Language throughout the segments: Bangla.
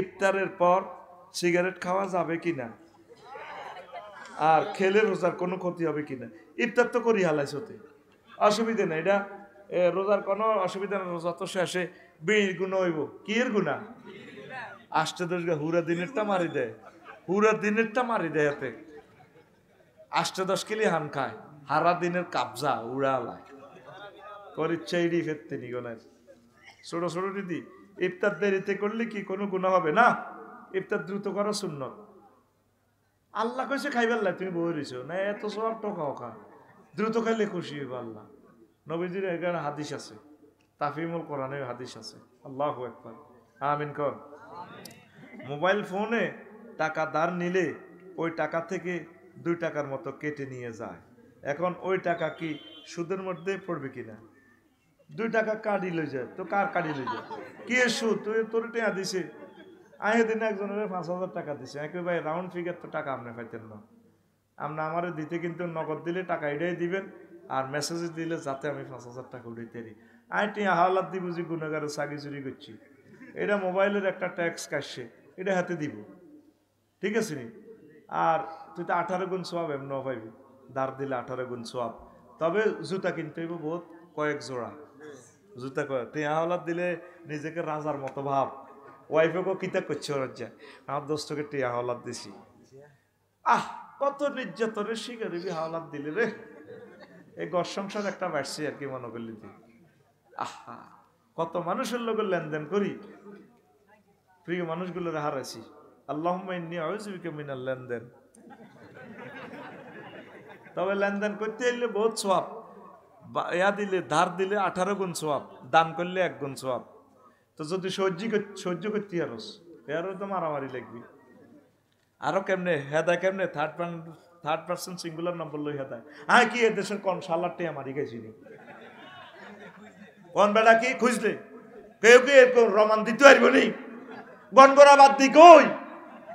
ইফতারের পর সিগারেট খাওয়া যাবে কিনা, আর খেলে রোজার কোনো ক্ষতি হবে কিনা। ইফতার তো করি হালাইছতে, অসুবিধা নেই, এটা রোজার কোনো অসুবিধা নেই। রোজা তো শেষে বিড়ির গুণা হইব, কি এর গুণা? আষ্টে দশ হুরা দিনেরটা মারি দেয়, হুরা দিনেরটা মারি দেয়, এতে আষ্টে 10 কিলি হান খায়, হারা দিনের কাবজা উড়ালায় করিচ্ছে ইডি ফেরতে নিগনের ছোট ছোট দিদি। ইফতার দেরিতে করলে কি কোনো গুণা হবে না? ইফতার দ্রুত করা সুন্নত। আল্লাহ কইছে খাইবার লাই, তুমি বই রইছো না, এত সব টকাও খা, দ্রুত খাইলে খুশি হইব আল্লাহ। নবীজির এখানে হাদিস আছে, তাফিমুল কোরআনে হাদিস আছে। আল্লাহু আকবার, আমিন কর। মোবাইল ফোনে টাকা ধার নিলে ওই টাকা থেকে 2 টাকার মতো কেটে নিয়ে যায়। এখন ওই টাকা কি সুদের মধ্যে পড়বে কিনা? 2 টাকা কাটি লই যায় তো, কার কাটি লই যায়? কি সুদ? তুই তোর টেয়া দিছে, আহে দিন একজনের 5,000 টাকা দিছে, একই ভাই রাউন্ড ফিগার তো টাকা আপনি পাইতেন না, আপনি আমারে দিতে কিন্তু নগদ দিলে টাকা এটাই দিবেন, আর মেসেজ দিলে যাতে আমি 5,000 টাকা উঠাইতে পারি। আমি টিয়া হাওলাত দিব যে গুণাগারে চাকরি চুরি করছি, এটা মোবাইলের একটা ট্যাক্স কাটছে, এটা হাতে দিব, ঠিক আছে নি? আর তুই তো 18 গুণ সোয়াব এমন পাইবি, ধার দিলে 18 গুণ সোয়াব। তবে জুতা কিনতে হইব বহুত, কয়েক জোড়া জুতা। টিয়া হাওলাত দিলে নিজেকে রাজার মতো ভাব, ওয়াইফেকেও কিতা করছে ওর যা, আমার দোস্তকে টিয়া হাওলাত দিছি। কত নির্যাতনের শিকার হাওলাত দিলে রে, এই ঘর সংসার একটা বাড়ছে আর কি মনে করলি তুই। কত মানুষের লোকের লেনদেন করি, প্রিয় মানুষগুলোর হারাইছি। আল্লাহুম্মা ইন্নী আউযু বিকা মিনাল লেনদেন। তবে লেনদেন করতে এলে বহুত সওয়াব, ইয়া দিলে ধার দিলে 18 গুণ সওয়াব, দান করলে 1 গুণ সওয়াব। তো যদি সহ্য করতে আরস, এরও তো মারামারি লাগবি। আরো কেমনে হেদায়, কেমনে থার্ড পার্সন সিঙ্গুলার নাম বললো হেদায়। কি এ দেশের কোন শালারটি আমারই গেছিনি, কোন বেড়া কি খুঁজলে কেউ কি রমান দিতে পারব নি? গনগরা বাদ দি কই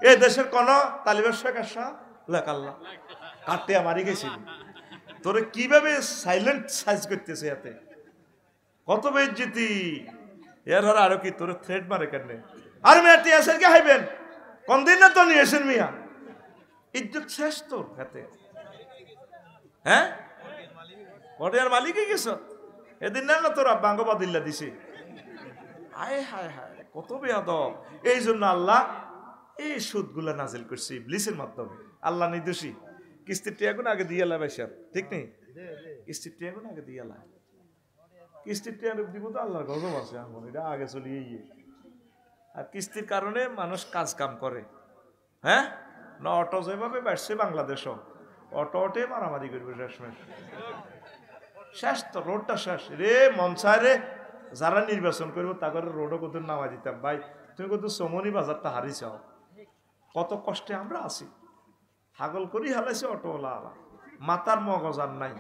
এ দেশের কোন তালিবের শেখ আসা লেখাল্লা কাটতে আমারই গেছিনি। তোরে কিভাবে সাইলেন্ট সাইজ করতেছে, এতে কত বেজ্জতি। এর হর আরো কি তোরে থ্রেড মারে কেন? আর মেয়ে টিয়াসের কে হাইবেন কোন দিন না তো নিয়েছেন মিয়া, ইজ্জত শেষ তোর হাতে। হ্যাঁ, পটিয়ার মালিকই গেছ এদিন না তোর আব্বাঙ্গ বাদিল্লা দিছে। হায় হায় হায়, কত বেয়াদব। এই জন্য আল্লাহ এই সুদগুলা নাজিল করছে ইবলিসের মাধ্যমে। আল্লাহ নির্দোষী, কিস্তির টিয়াগুন আগে দিয়ে এলা বেশার, ঠিক নেই? কিস্তির টিয়াগুন আগে দিয়ে এলা, কিস্তির টিয়া দিব তো আল্লাহর গজব আছে, এখন এটা আগে চলিয়ে গিয়ে। আর কিস্তির কারণে মানুষ কাজ কাম করে। হ্যাঁ না, অটো যেভাবে বাড়ছে বাংলাদেশও, অটোটে মারামারি করবে শেষমেশ। শেষ তো, রোডটা শেষ রে। মনসায় রে, যারা নির্বাচন করবো তাদের রোডও কত নামা দিতাম। ভাই তুমি কত সমনি বাজারটা হারিয়েছাও, কত কষ্টে আমরা আছি, হাগল করি হালাইছে অটোওয়ালা, মাতার মগজার নাই।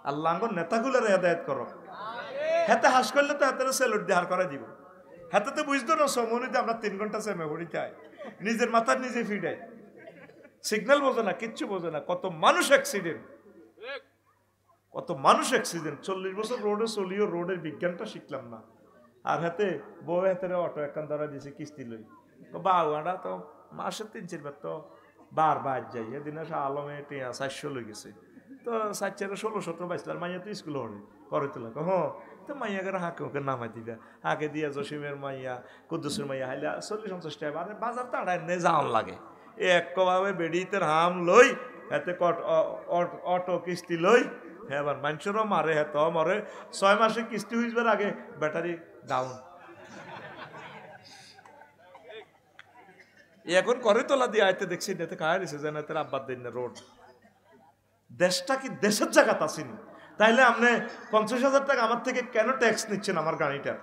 আল্লাহ নেতাগুলোর হেদায়েত করো, হাতে হাস করলে তো হাতে সেলুট দেহার করে দিব। হাতে তো বুঝতো না সমনিতে আমরা 3 ঘন্টা সেমে পড়িতে হয়, নিজের মাথার নিজে ফিডায়, সিগন্যাল বোঝে না, কিচ্ছু বোঝে না। কত মানুষ অ্যাক্সিডেন্ট, কত মানুষ অ্যাক্সিডেন্ট। 40 বছর রোডে চলিও রোডের বিজ্ঞানটা শিখলাম না। আর হাতে বউ হাতে অটো একখান ধরা দিয়েছে কিস্তি লই, বাউাটা তো মাসে 3-4 বার তো বার যাই। এদিন আলমে 400 লই গেছে, তো 4-16 বাইসলার মাইয়া তো স্কুল হরে করে তোলা। তো মাইয়া করে হাঁকে ওকে নামাই দিবা, হাঁকে দিয়া জসিমের মাইয়া কুদ্দুসের মাইয়া হাইলা 40-50 টাকা। আরে বাজার তো আড়াই নে যাওয়ান লাগে, একভাবে বেডিতে হাম লই, হাতে অটো কিস্তি লই। হ্যাঁ, আবার মানুষেরও মারে, হ্যাঁ তো মরে। 6 মাসে কিস্তি হইবার আগে ব্যাটারি ডাউন। এখন করে তোলা দিয়ে আইতে দেখছি নেতে খায় দিছে যেন এতে আব্বার দিন না রোড। দেশটা কি দেশের জায়গাতে আসেনি? তাইলে আপনি 50,000 টাকা আমার থেকে কেন ট্যাক্স নিচ্ছেন আমার গাড়িটা?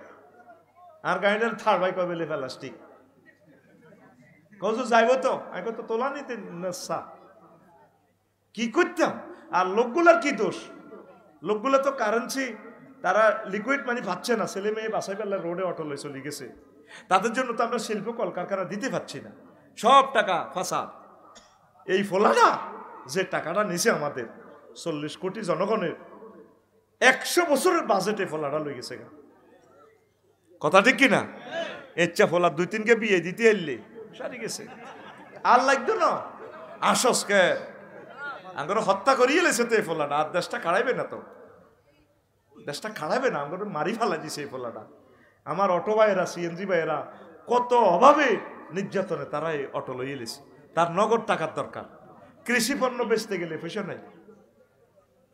আর গাড়িটার থার ভাই কবে লে প্লাস্টিক কত যাইব তো, আমি কত তোলা নিতে নেশা কি করতাম। আর লোকগুলার কি দোষ? লোকগুলো তো কারেন্সি, তারা লিকুইড মানি পাচ্ছে না, ছেলে মেয়ে বাসাই বেলা রোডে অটো লই চলে গেছে। তাদের জন্য তো আমরা শিল্প কলকারখানা দিতে পারছি না, সব টাকা ফাঁসা। এই ফলাটা যে টাকাটা নিছে আমাদের 40 কোটি জনগণের 100 বছরের বাজেটে ফলাটা লই গেছে। কথা ঠিক কিনা? ইচ্ছা ফোলা 2-3কে বিয়ে দিতে এলে সারি গেছে আর লাগতো না আসসকে আঙ্গর হত্যা করিয়ে লেছে তো এই ফোলাটা আর দেশটা খাড়াইবে না তো দেশটা খাড়াইবে না আঙ্গর মারি ফেলা দিছে এই ফোলাটা আমার অটো ভাইয়েরা সিএনজি ভাইয়েরা কত অভাবে নির্যাতনে তারা এই অটো লইয়ে লেছে তার নগদ টাকার দরকার কৃষি পণ্য বেচতে গেলে পয়সা নাই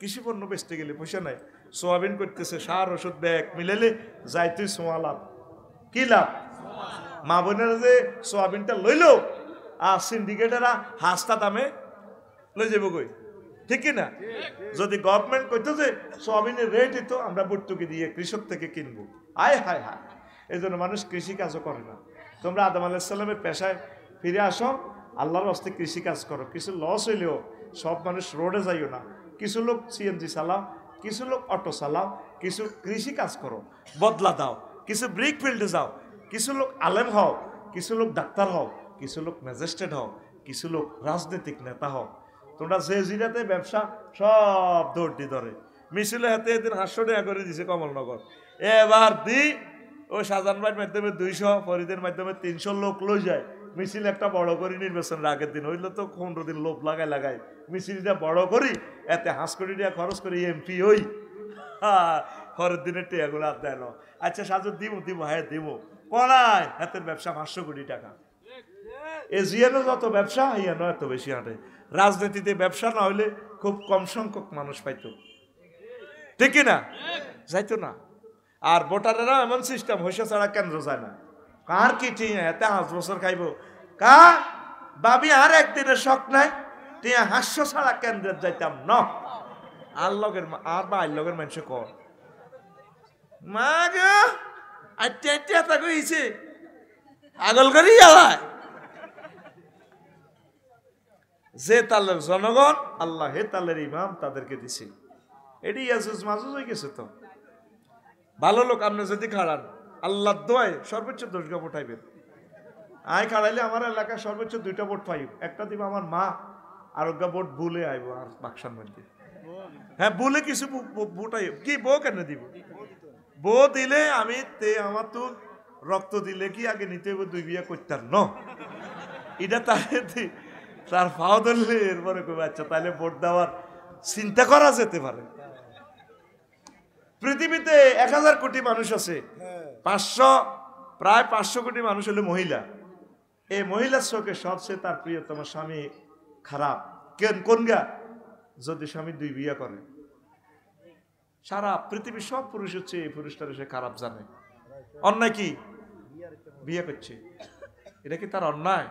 কৃষি পণ্য বেচতে গেলে পয়সা নাই সোয়াবিন করতেছে সার ওষুধ ব্যাগ মিলেলে যাই তুই সোয়া লাভ কি লাভ মা বোনেরা যে সোয়াবিনটা লইলো আর সিন্ডিকেটেরা হাসতা দামে লই যাব কই ঠিক কিনা যদি গভর্নমেন্ট কইতো যে সোয়াবিনের রেট তো আমরা ভর্তুকি দিয়ে কৃষক থেকে কিনবো আয় হায় হায় এই জন্য মানুষ কৃষি কাজও করে না তোমরা আদম আলাইহিস সালামের পেশায় ফিরে আসো আল্লাহর হস্তে কৃষি কাজ করো কিছু লস হইলেও সব মানুষ রোডে যাইও না কিছু লোক সিএনজি চালাও কিছু লোক অটো চালাও কিছু কৃষি কাজ করো বদলা দাও কিছু ব্রিক ফিল্ডে যাও কিছু লোক আলেম হও কিছু লোক ডাক্তার হও কিছু লোক ম্যাজিস্ট্রেট হও কিছু লোক রাজনৈতিক নেতা হও তোমরা যে জিরাতে ব্যবসা সব দৌড় দি ধরে মিছিলে হাতে এদিন 500 টাকা করে দিছে কমলনগর এবার দি ও শাহজাহান ভাইয়ের মাধ্যমে 200 ফরিদের মাধ্যমে 300 লোক লই যায় মিছিল একটা বড় করি নির্বাচনের আগের দিন হইলে তো 15 দিন লোভ লাগাই মিছিলটা বড় করি এতে 5 কোটি টাকা খরচ করি এমপি হই পরের দিনের টেয়াগুলো আর দেয় না আচ্ছা সাজু দিব হ্যাঁ দিব কলায় হাতের ব্যবসা 500 কোটি টাকা এজিয়ানো যত ব্যবসা ইয়ানো এত বেশি হাঁটে রাজনীতিতে ব্যবসা না হইলে খুব কম সংখ্যক মানুষ পাইতো ঠিক না যাইতো না আর ভোটারেরা এমন সিস্টেম হইসা ছাড়া কেন্দ্র যায় না কার কি ঠিক এতে 5 বছর খাইব কা বাবি আর একদিনের শখ নাই টিয়া 500 ছাড়া কেন্দ্রে যাইতাম ন আর লগের আর বা আই লগের মানুষ কর মা গো আইটা তা কইছে আগল করি আলায় যে তালের জনগণ আল্লাহ হে তালের ইমাম তাদেরকে দিছে এটি ইয়াজুজ মাজুজ হয়ে গেছে তো ভালো লোক আপনি যদি খাড়ান আল্লাহর দোয়ায় সর্বোচ্চ 10 ভোট পাইবেন আয় খাড়াইলে আমার এলাকায় সর্বোচ্চ 2টা ভোট পাইব একটা দিব আমার মা আর ওগা ভোট ভুলে আইব আর বাক্সার মধ্যে হ্যাঁ ভুলে কিছু ভোট আইব কি বউ কেন দিব বউ দিলে আমি তে আমার তো রক্ত দিলে কি আগে নিতে হইব 2 বিয়া করতাম ন এটা তার ফাও ধরলে এরপরে কবে আচ্ছা তাহলে ভোট দেওয়ার চিন্তা করা যেতে পারে পৃথিবীতে 1000 কোটি মানুষ আছে প্রায় 500 কোটি মানুষ হলো মহিলা এই মহিলার চোখে সবচেয়ে তার প্রিয়তম স্বামী খারাপ কোন গা যদি স্বামী 2 বিয়া করে সারা পৃথিবীর সব পুরুষ হচ্ছে এই পুরুষটার সে খারাপ জানে অন্যায় কি বিয়ে করছে এটা কি তার অন্যায়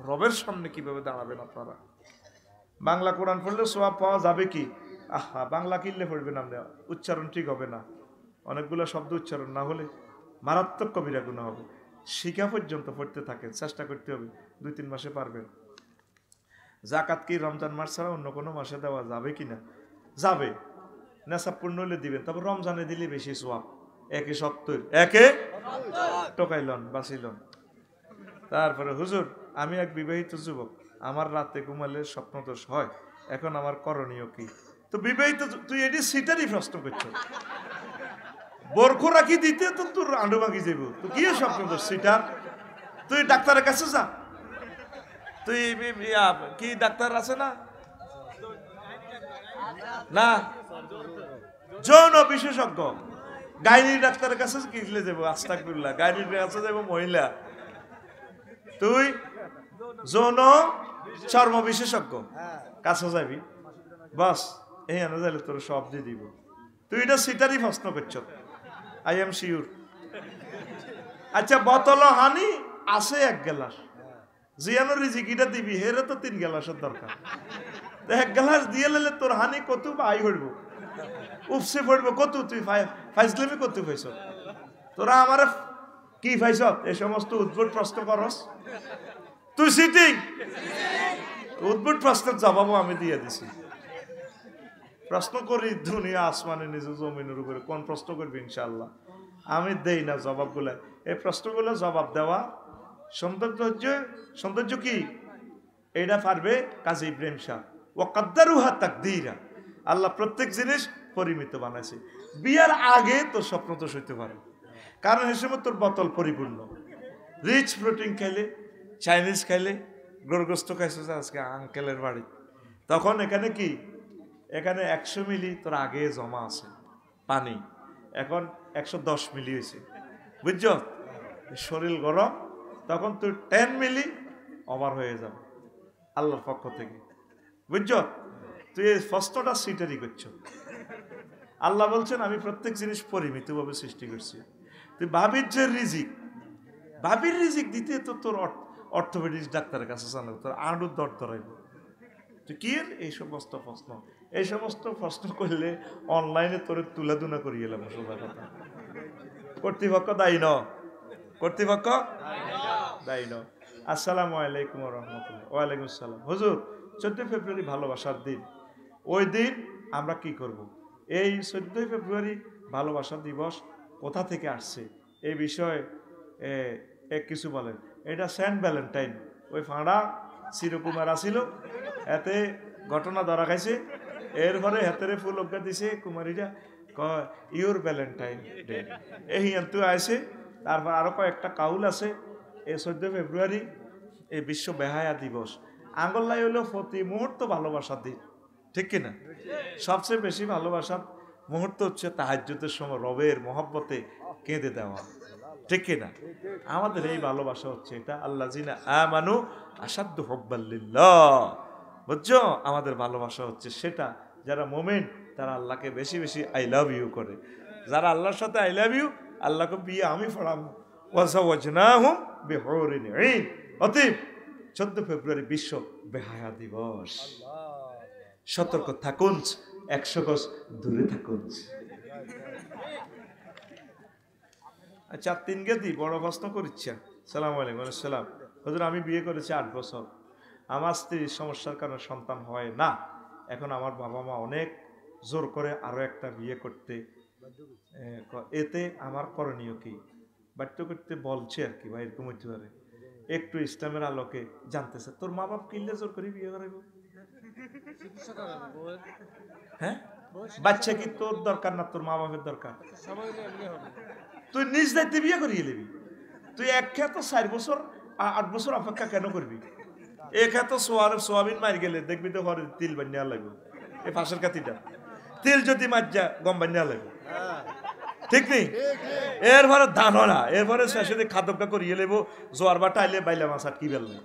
রবের সামনে কিভাবে দাঁড়াবেন আপনারা বাংলা কোরআন পড়লে সওয়াব পাওয়া যাবে কি বাংলা কিনলে পড়বেন আপনি উচ্চারণ ঠিক হবে না অনেকগুলো শব্দ উচ্চারণ না হলে মারাত্মক কবিরা গুনাহ হবে শিখা পর্যন্ত পড়তে থাকেন চেষ্টা করতে হবে 2-3 মাসে পারবেন যাকাত কি রমজান মাস ছাড়া অন্য কোনো মাসে দেওয়া যাবে কিনা যাবে নেশাব পূর্ণ হলে দিবেন তারপর রমজানে দিলে বেশি সওয়াব 170 একে টোকাইলন বাঁচিলন তারপরে হুজুর আমি এক বিবাহিত যুবক আমার রাতে ঘুমালে স্বপ্নদোষ হয় এখন আমার করণীয় কি তো বিবাহিত তুই এটি সিটারই প্রশ্ন করছো বরখো রাখি দিতে তো তোর আন্ডু ভাঙি যাব তো কি স্বপ্নদোষ সিটার তুই ডাক্তারের কাছে যা তুই কি ডাক্তার আছে না না যৌন বিশেষজ্ঞ গাইনি ডাক্তারের কাছে কিনলে যাবো আস্তাগফিরুল্লাহ গাইনির কাছে যাবো মহিলা তুই যৌন চর্ম বিশেষজ্ঞ কাছে যাবি বাস এই আনা যাইলে তোর সব দিয়ে দিব তুই এটা সিটারই প্রশ্ন করছ আই এম শিওর আচ্ছা বোতল হানি আছে 1 গ্লাস জিয়ানো রিজিকিটা দিবি হেরে তো 3 গ্লাসের দরকার 1 গ্লাস দিয়ে লেলে তোর হানি কত বাই হইব উপসে পড়বো কত তুই ফাইজলামি কত পাইছ তোরা আমার কি পাইছ এই সমস্ত উদ্ভট প্রশ্ন করস তুই সিটিং উদ্ভট প্রশ্নের জবাবও আমি দিয়ে দিছি প্রশ্ন করি দুনিয়া আসমানে নিজে জমিনের উপরে কোন প্রশ্ন করবি ইনশাআল্লাহ আমি দেই না জবাবগুলো এই প্রশ্নগুলো জবাব দেওয়া সৌন্দর্য কি এটা পারবে কাজী ইব্রাহিম শাহ ওয়াকাদ্দারুহা তাকদীরা আল্লাহ প্রত্যেক জিনিস পরিমিত বানাইছে বিয়ার আগে তোর স্বপ্ন তো হইতে পারে কারণ এই সময় তোর বোতল পরিপূর্ণ। রিচ প্রোটিন খাইলে, চাইনিজ খাইলে, গরুগ্রস্ত খাইছে আজকে আঙ্কেলের বাড়ি, তখন এখানে কি, এখানে 100 মিলি তোর আগে জমা আছে পানি, এখন 110 মিলি হয়েছে, বুঝছ? শরীর গরম, তখন তুই 10 মিলি ওভার হয়ে যাবে আল্লাহর পক্ষ থেকে, বুঝছ? তুই এই প্রশ্নটা সিটারি করছ। আল্লাহ বলছেন আমি প্রত্যেক জিনিস পরিমিতভাবে সৃষ্টি করছি। তুই ভাবির যে রিজিক, ভাবির রিজিক দিতে তো তোর অর্থোপেডিক্স ডাক্তারের কাছে জানা, তোর আড়ুর দর ধরাইব। তুই কি এই সমস্ত প্রশ্ন, এই সমস্ত প্রশ্ন করলে অনলাইনে তোর তুলা দুনা করিয়ে এলাম। সোজা কথা, কর্তৃপক্ষ দায়ী ন, কর্তৃপক্ষ দায়ী ন। আসসালামু আলাইকুম রহমতুল্লাহ। ওয়ালাইকুম আসসালাম। হুজুর 14 ফেব্রুয়ারি ভালোবাসার দিন, ওই দিন আমরা কি করব? এই 14 ফেব্রুয়ারি ভালোবাসা দিবস কোথা থেকে আসছে এই বিষয়ে কিছু বলেন। এটা সেন্ট ভ্যালেন্টাইন, ওই ফাঁড়া চিরকুমার আসিল, এতে ঘটনা ধরা খাইছে, এরপরে হাতেরে ফুল অজ্ঞা দিছে কুমারীরা, কয় ইউর ভ্যালেন্টাইন ডে, এই হিয়ান্তু আইছে। তারপর আরো কয়েকটা কাউল আছে। এই 14 ফেব্রুয়ারি এই বিশ্ব বেহায়া দিবস। আঙ্গল্লাই হলো প্রতি মুহূর্ত ভালোবাসার দিন, ঠিক কিনা? সবচেয়ে বেশি ভালোবাসার মুহূর্ত হচ্ছে তাহাজ্জুদের সময় রবের মহব্বতে কেঁদে দেওয়া, ঠিক কিনা? আমাদের এই ভালোবাসা হচ্ছে এটা, আল্লাহ জিনা আমানু আসাদ্দু হুব্বাল্লিল্লাহ, বুঝছো? আমাদের ভালোবাসা হচ্ছে সেটা, যারা মোমেন তারা আল্লাহকে বেশি বেশি আই লাভ ইউ করে। যারা আল্লাহর সাথে আই লাভ ইউ, আল্লাহকে বিয়ে আমি পড়াম। ওয়াজাওয়াজনাহুম বিহুরিন ঈন। অতএব 14 ফেব্রুয়ারি বিশ্ব বেহায়া দিবস। সতর্ক থাকুন, 100 গজ দূরে থাকুন। আচ্ছা, 3 গেদি বড় প্রশ্ন করিচ্ছা। সালাম আলাইকুম। সালাম। হুজুর আমি বিয়ে করেছি 8 বছর, আমার স্ত্রীর সমস্যার কারণে সন্তান হয় না। এখন আমার বাবা মা অনেক জোর করে আরো একটা বিয়ে করতে, এতে আমার করণীয় কি? বাধ্য করতে বলছে আর কি, বা এরকম হইতে পারে। একটু ইসলামের আলোকে জানতেছে। তোর মা বাপ কিনলে জোর করে বিয়ে করাইব? হ্যাঁ, বাচ্চা কি তোর দরকার না তোর মা বাপের দরকার? তুই নিজ দায়িত্বে বিয়ে করিয়ে নিবি। তুই এক খেত 4 বছর 8 বছর অপেক্ষা কেন করবি? এক খেত সোয়াবিন মারি গেলে দেখবি তো ঘরে তিল বানিয়ে লাগবে, এই পাশের কাতিটা তিল যদি মাজ্জা গম বানিয়ে লাগবে, ঠিক নেই? এরপরে ধান না, এরপরে শেষে খাদকা করিয়ে লেব, জোয়ার বাটা আইলে বাইলা মাছ আটকি বেললে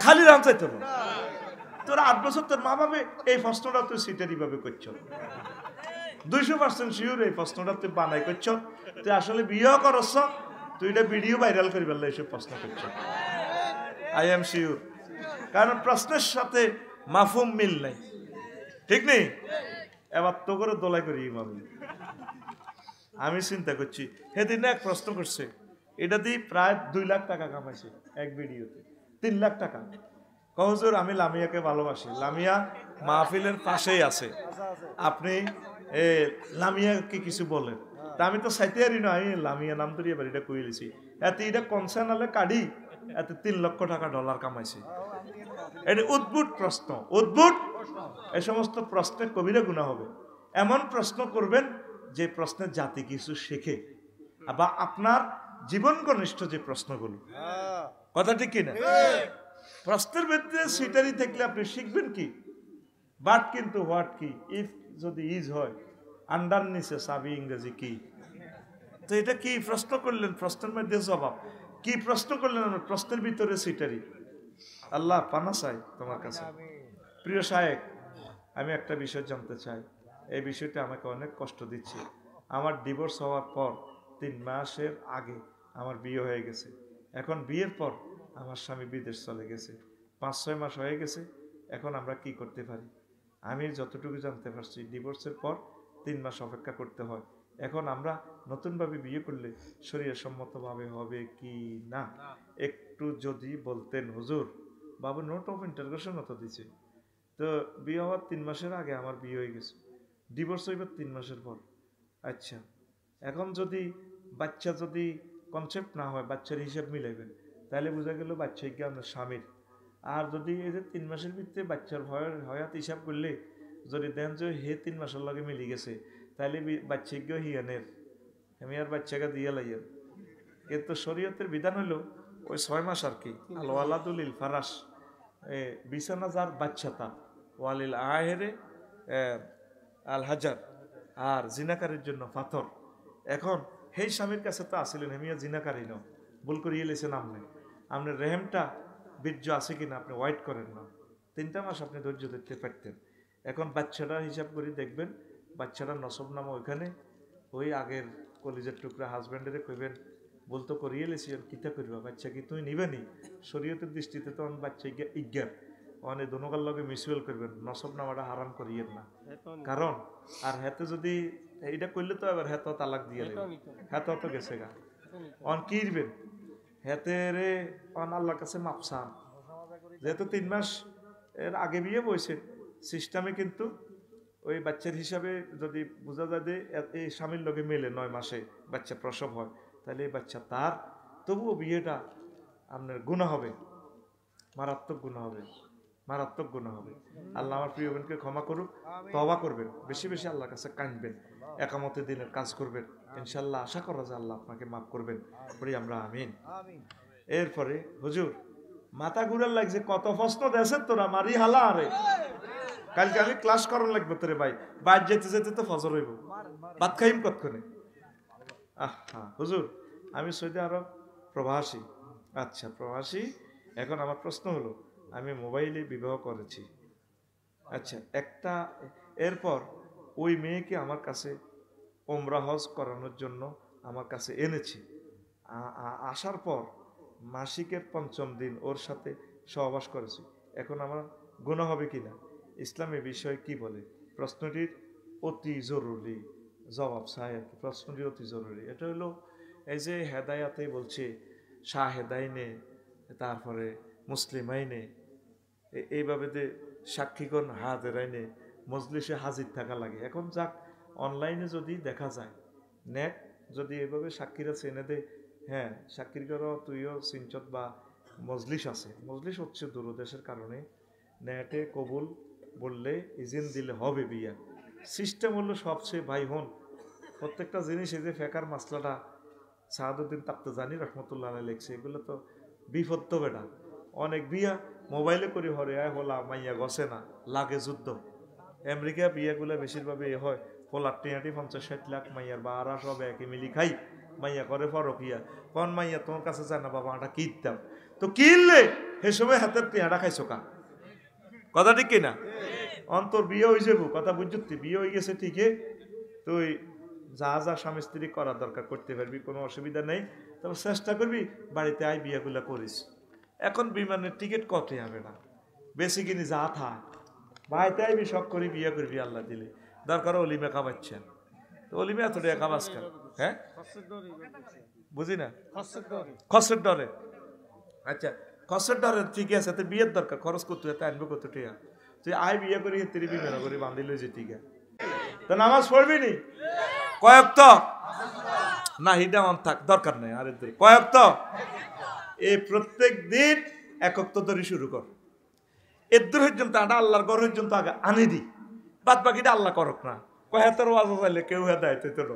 খালি রাম চাইতো না। তোর 8 বছর তোর মা বাবা এই প্রশ্নটা তুই সিটারি ভাবে করছ, 200% শিওর এই প্রশ্নটা তুই বানাই করছ। তুই আসলে বিয়ে করছ, তুই এটা ভিডিও ভাইরাল করি ফেললে এইসব প্রশ্ন করছ। আই এম শিওর, কারণ প্রশ্নের সাথে মাফহুম মিল নাই, ঠিক নেই? এবার তো করে দোলাই করি আমি চিন্তা করছি। সেদিন এক প্রশ্ন করছে, এটা দিয়ে প্রায় 2 লাখ টাকা কামাইছে এক ভিডিওতে, 3 লাখ টাকা। হুজুর আমি লামিয়াকে ভালোবাসি, লামিয়া মাহফিলের পাশেই আছে, আপনি লামিয়াকে কিছু বলেন। তা আমি তো চাইতে পারি না, আমি লামিয়া নাম ধরিয়ে বাড়িটা কইলেছি, এতে এটা কনসার্নালে কাঢ়ি এতে 3 লক্ষ টাকা ডলার কামাইছে। এটা উদ্ভুত প্রশ্ন, উদ্ভুত। এই সমস্ত প্রশ্নে কবিরা গুনাহ হবে। এমন প্রশ্ন করবেন যে প্রশ্নের জাতি কিছু শেখে, বা আপনার জীবন ঘনিষ্ঠ যে প্রশ্নগুলো, কথা ঠিক কিনা? প্রশ্নের ভিতরে সিটারি থাকলে আপনি শিখবেন কি? বাট কিন্তু হোয়াট কি, ইফ যদি ইজ হয়, আন্ডার নিচে সাবি ইংরেজি কি। তো এটা কি প্রশ্ন করলেন, প্রশ্নের মধ্যে জবাব কি প্রশ্ন করলেন, প্রশ্নের ভিতরে সিটারি। আল্লাহ পানা চাই তোমার কাছে। প্রিয় শায়েখ, আমি একটা বিষয় জানতে চাই, এই বিষয়টা আমাকে অনেক কষ্ট দিচ্ছে। আমার ডিভোর্স হওয়ার পর 3 মাসের আগে আমার বিয়ে হয়ে গেছে। এখন বিয়ের পর আমার স্বামী বিদেশ চলে গেছে, 5-6 মাস হয়ে গেছে। এখন আমরা কি করতে পারি? আমি যতটুকু জানতে পারছি ডিভোর্সের পর 3 মাস অপেক্ষা করতে হয়। এখন আমরা নতুনভাবে বিয়ে করলে শরীয়সম্মতভাবে হবে কি না একটু যদি বলতেন হুজুর। বাবু নোট অফ ইন্টারোগেশন তো দিছে। তো বিয়ে হওয়ার 3 মাসের আগে আমার বিয়ে হয়ে গেছে, ডিভোর্স হইবার 3 মাসের পর। আচ্ছা, এখন যদি বাচ্চা যদি কনসেপ্ট না হয়, বাচ্চার হিসাব মিলাইবেন, তাহলে বোঝা গেল বাচ্চা কি আপনার স্বামীর। আর যদি এই যে 3 মাসের ভিতরে বাচ্চার হয়াত হিসাব করলে যদি দেন যে হে 3 মাসের লগে মিলে গেছে, তাহলে বাচ্চাজ্ঞ হিয়ানের আমি আর বাচ্চাকে দিয়ে লাইয়ের। কিন্তু শরীয়তের বিধান হলো ওই 6 মাস আর কি। আল ওয়ালাদুলিল ফারাস, বিছানা যার বাচ্চা তা, ওয়ালিল আহেরে আল হাজার, আর জিনাকারের জন্য পাথর। এখন সেই স্বামীর কাছে তো আসিলেন হেমিয়া জিনাকারী ন, ভুল করিয়ে লেছেন আপনি, আপনার রেহেমটা বীর্য আছে কিনা আপনি ওয়াইট করেন না, 3টা মাস আপনি ধৈর্য ধরতে পারতেন। এখন বাচ্চাটা হিসাব করে দেখবেন, বাচ্চাটার নসব নামা ওইখানে, ওই আগের কলিজের টুকরা হাজব্যান্ডেরে কইবেন বলতো করিয়ে লেছি আর কিতা করবা, বাচ্চা কি তুমি নিবেনি? শরীয়তের দৃষ্টিতে তো বাচ্চা ইজ্ঞান অনেক দোনোকার লগে মিউচুয়াল করবেন, নসব নামাটা হারাম করিয়েন না। কারণ আর হেতে যদি এইটা করলে তো এবার হেত তালাক দিয়ে হেত তো গেছে গা, অন কি দিবেন হেতে রে, অন আল্লাহর কাছে মাপসান, যেহেতু 3 মাস এর আগে বিয়ে বইছে সিস্টেমে, কিন্তু ওই বাচ্চার হিসাবে যদি বোঝা যায় যে এই স্বামীর লগে মেলে 9 মাসে বাচ্চা প্রসব হয়, তাহলে এই বাচ্চা তার, তবুও বিয়েটা আপনার গুনাহ হবে, মারাত্মক গুনাহ হবে, মারাত্মক গুনাহ হবে। আল্লাহ আমার প্রিয় বোনকে ক্ষমা করুক, তওবা করবেন, বেশি বেশি আল্লাহর কাছে কাঁদবেন, একামতের দিনের কাজ করবেন, ইনশাআল্লাহ আশা করা যায় আল্লাহ আপনাকে মাফ করবেন, পড়ি আমরা আমিন। এরপরে হুজুর মাথা ঘুরার লাগছে, কত প্রশ্ন দেশের তোরা মারি হালা, আরে কালকে আমি ক্লাস করার লাগবে তোরে ভাই, বাইর যেতে যেতে তো ফজর হইব, ভাত খাইম কতক্ষণে। আহা হুজুর আমি সৌদি আরব প্রবাসী। আচ্ছা প্রবাসী, এখন আমার প্রশ্ন হলো আমি মোবাইলে বিবাহ করেছি, আচ্ছা একটা, এরপর ওই মেয়েকে আমার কাছে ওমরা হজ করানোর জন্য আমার কাছে এনেছি, আসার পর মাসিকের 5ম দিন ওর সাথে সহবাস করেছি, এখন আমার গুনাহ হবে কিনা, ইসলামে বিষয় কি বলে? প্রশ্নটির অতি জরুরি জবাব চাই আর কি, প্রশ্নটি অতি জরুরি। এটা হলো এই যে হেদায়াতে বলছে শাহেদাইনে, তারপরে মুসলিম আইনে, এইভাবে যে সাক্ষীগণ হাজির আইনে মজলিসে হাজির থাকা লাগে। এখন যাক অনলাইনে যদি দেখা যায়, নেট যদি এইভাবে সাক্ষীরা চেনে দে, হ্যাঁ সাক্ষীর করো তুইও সিনচত বা মজলিস আছে, মজলিস হচ্ছে দূরদেশের কারণে নেটে কবুল বললে ইজিন দিলে হবে বিয়া। সিস্টেম হলো সবচেয়ে ভাই হন প্রত্যেকটা জিনিস, এই যে ফেকার মাসলাটা সাহাদুদ্দিন তাপ্তাজানি রহমতুল্লাহ আলাইহি লিখছে, এগুলো তো বিপদ তো বেটা, অনেক বিয়া মোবাইলে করে হরে আয় হলা মাইয়া গছে না, লাগে যুদ্ধ। আমেরিকা বিয়াগুলো বেশিরভাগই এ হয়, হোলার টিয়াটি 50-60 লাখ মাইয়ার বা আরা সব একই মিলি খাই, মাইয়া করে ফরকিয়া, কোন মাইয়া তোমার কাছে যায় না বাবা এটা কিনতাম, তো কিনলে সে সময় হাতের টিয়াটা খাইছো কা, কথা ঠিক কিনা? অন্তর বিয়ে হয়ে যাবো, কথা বুঝছি, বিয়ে হয়ে গেছে ঠিকই, তুই যা যা স্বামী স্ত্রী করার দরকার করতে পারবি, কোনো অসুবিধা নেই, তবে চেষ্টা করবি বাড়িতে আয় বিয়েগুলা করিস। এখন বিমানের টিকিট কত হবে না, বেশি কিনি যা থা বাড়িতে আইবি, শখ করি বিয়ে করবি, আল্লাহ দিলে দরকার অলিমে খাবাচ্ছেন, তো অলিমে এত টাকা খাবাস কেন? হ্যাঁ বুঝি না, খরচের ডরে। আচ্ছা খরচের ডরে ঠিক আছে, তো বিয়ের দরকার খরচ করতে হয়, আনবো কত টাকা, তুই আয় বিয়ে করি তিরি বিমেনা করি বান্ধিল যে ঠিক আছে, তো নামাজ পড়বি নি কয়েক তো না, হিডা মান থাক দরকার নেই, আরে কয়েক তো এই প্রত্যেক দিন একক তো ধরে শুরু কর, এর পর্যন্ত আটা আল্লাহর ঘর পর্যন্ত আগে আনি দি, বাদ বাকিটা আল্লাহ করক না, কয়েকটার ওয়াজ চাইলে কেউ হেদায় তো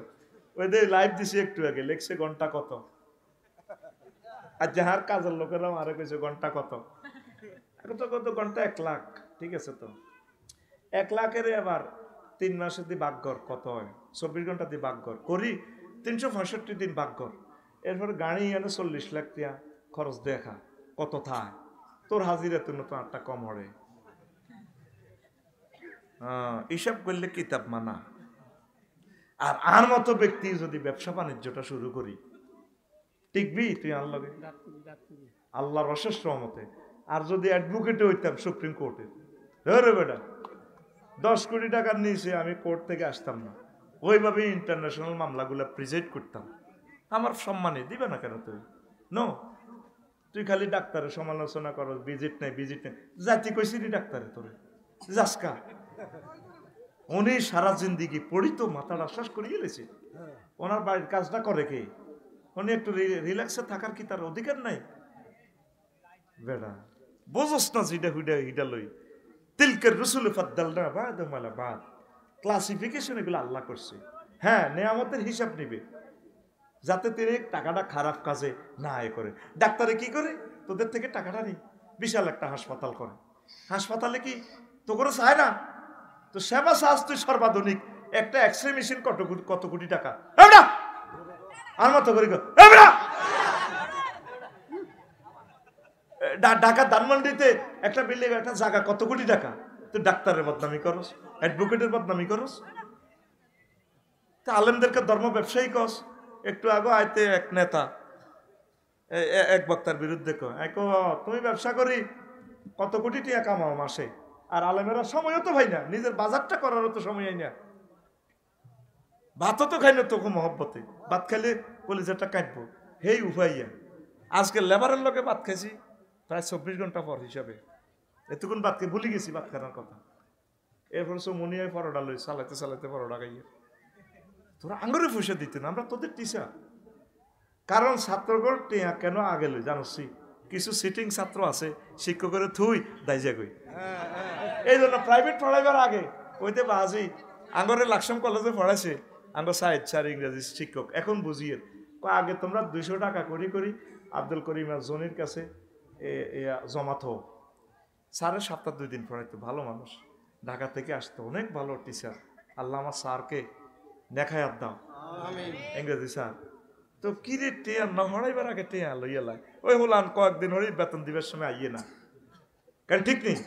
ওই যে লাইভ দিছি একটু আগে, লেখছে ঘন্টা কত, আর যাহার কাজের লোকেরাও আরে কইছে ঘন্টা কত, এখন তো কত ঘন্টা 1 লাখ, ঠিক আছে, তো 1 লাখের আবার 3 মাসে দিয়ে বাঘঘর কত হয়, 24 ঘন্টা দিয়ে বাঘঘর করি, 365 দিন বাঘঘর, এরপর গাড়ি এনে 40 লাখ টাকা খরচ দেখা কত থায়, তোর হাজিরা তো নতুন 8টা কম হরে, হিসাব করলে কিতাব মানা। আর মতো ব্যক্তি যদি ব্যবসা বাণিজ্যটা শুরু করি, টিকবি তুই আল্লাহর অশেষ রহমতে। আর যদি অ্যাডভোকেটে হইতাম সুপ্রিম কোর্টে, ধরে বেটা 10 কোটি টাকা নিয়েছে, আমি কোর্ট থেকে আসতাম না, ওইভাবে ইন্টারন্যাশনাল মামলাগুলো প্রেজেন্ট করতাম, আমার সম্মানে দিবে না কেন তুই? নো, তুই খালি ডাক্তারের সমালোচনা করো, ভিজিট নেই, জাতি কইছিলি ডাক্তারে তোরে যাসকা, উনি সারা জিন্দিগি পড়ি তো মাথাটা শ্বাস করিয়ে গেছে, ওনার বাড়ির কাজটা করে কে? উনি একটু রিল্যাক্সে থাকার কি তার অধিকার নাই? বেড়া বোঝস না, যেটা হুইডা হিডা লই তিলকের রসুল ফাদ্দাল না বাদ মালা বাদ, ক্লাসিফিকেশন এগুলো আল্লাহ করছে। হ্যাঁ, নেয়ামতের হিসাব নিবে, যাতে তিনি টাকাটা খারাপ কাজে না এ করে। ডাক্তারে কি করে? তোদের থেকে টাকাটা নেই, বিশাল একটা হাসপাতাল করে। হাসপাতালে কি তো করে চায় না? তো সেবা সাজ তুই সর্বাধুনিক একটা এক্সরে মেশিন কত কোটি টাকা। আর মতো করি ঢাকা ধানমন্ডিতে একটা বিল্ডিং একটা জায়গা কত কোটি টাকা। তুই ডাক্তারের বদনামি করস, অ্যাডভোকেটের বদনামি করস, তা আলেমদেরকে ধর্ম ব্যবসায়ী কস। একটু আগে আইতে এক নেতা এক বক্তার বিরুদ্ধে তুমি ব্যবসা করি কত কোটি টাকা কামাও মাসে, আর আলেমেরা সময়ও তো ভাই না, নিজের বাজারটা করারও তো সময় না, ভাতও তো খাই না তোকে মহব্বতে, ভাত খাইলে কলিজাটা কাটবো হেই উপাইয়া। আজকে লেবারের লোকে ভাত খাইছি প্রায় 24 ঘন্টা পর হিসাবে, এতক্ষণ ভাতকে ভুলে গেছি ভাত খাওয়ার কথা। এরপর সব মনে হয় পরোটা লই চালাইতে চালাইতে পরোটা খাইয়ে তোরা আঙ্গুরে ফুসে দিতেন, আমরা তোদের টিচার। কারণ ছাত্রগণ টিয়া কেন আগে লই জানোসি, কিছু সিটিং ছাত্র আছে শিক্ষকের থুই দাইজা গই, এই জন্য প্রাইভেট পড়াইবার আগে ওইতে বাজি আঙ্গরে লাকসাম কলেজে পড়াইছে আঙ্গ সাহিত্য স্যার ইংরেজি শিক্ষক। এখন বুঝিয়ে আগে তোমরা 200 টাকা করি করি আব্দুল করিম আর জনির কাছে জমাত হোক। স্যারের সপ্তাহ 2 দিন পড়াইতো, ভালো মানুষ, ঢাকা থেকে আসতো, অনেক ভালো টিচার। আল্লাহ আমার স্যারকে দেখায় দাও ইংরেজি স্যার। তো কি রে টেয়া না হড়াইবার আগে টেয়া লইয়া লাই, ওই হলাম কয়েকদিন হলেই বেতন দিবার সময় আইয়ে না, কেন ঠিক নেই।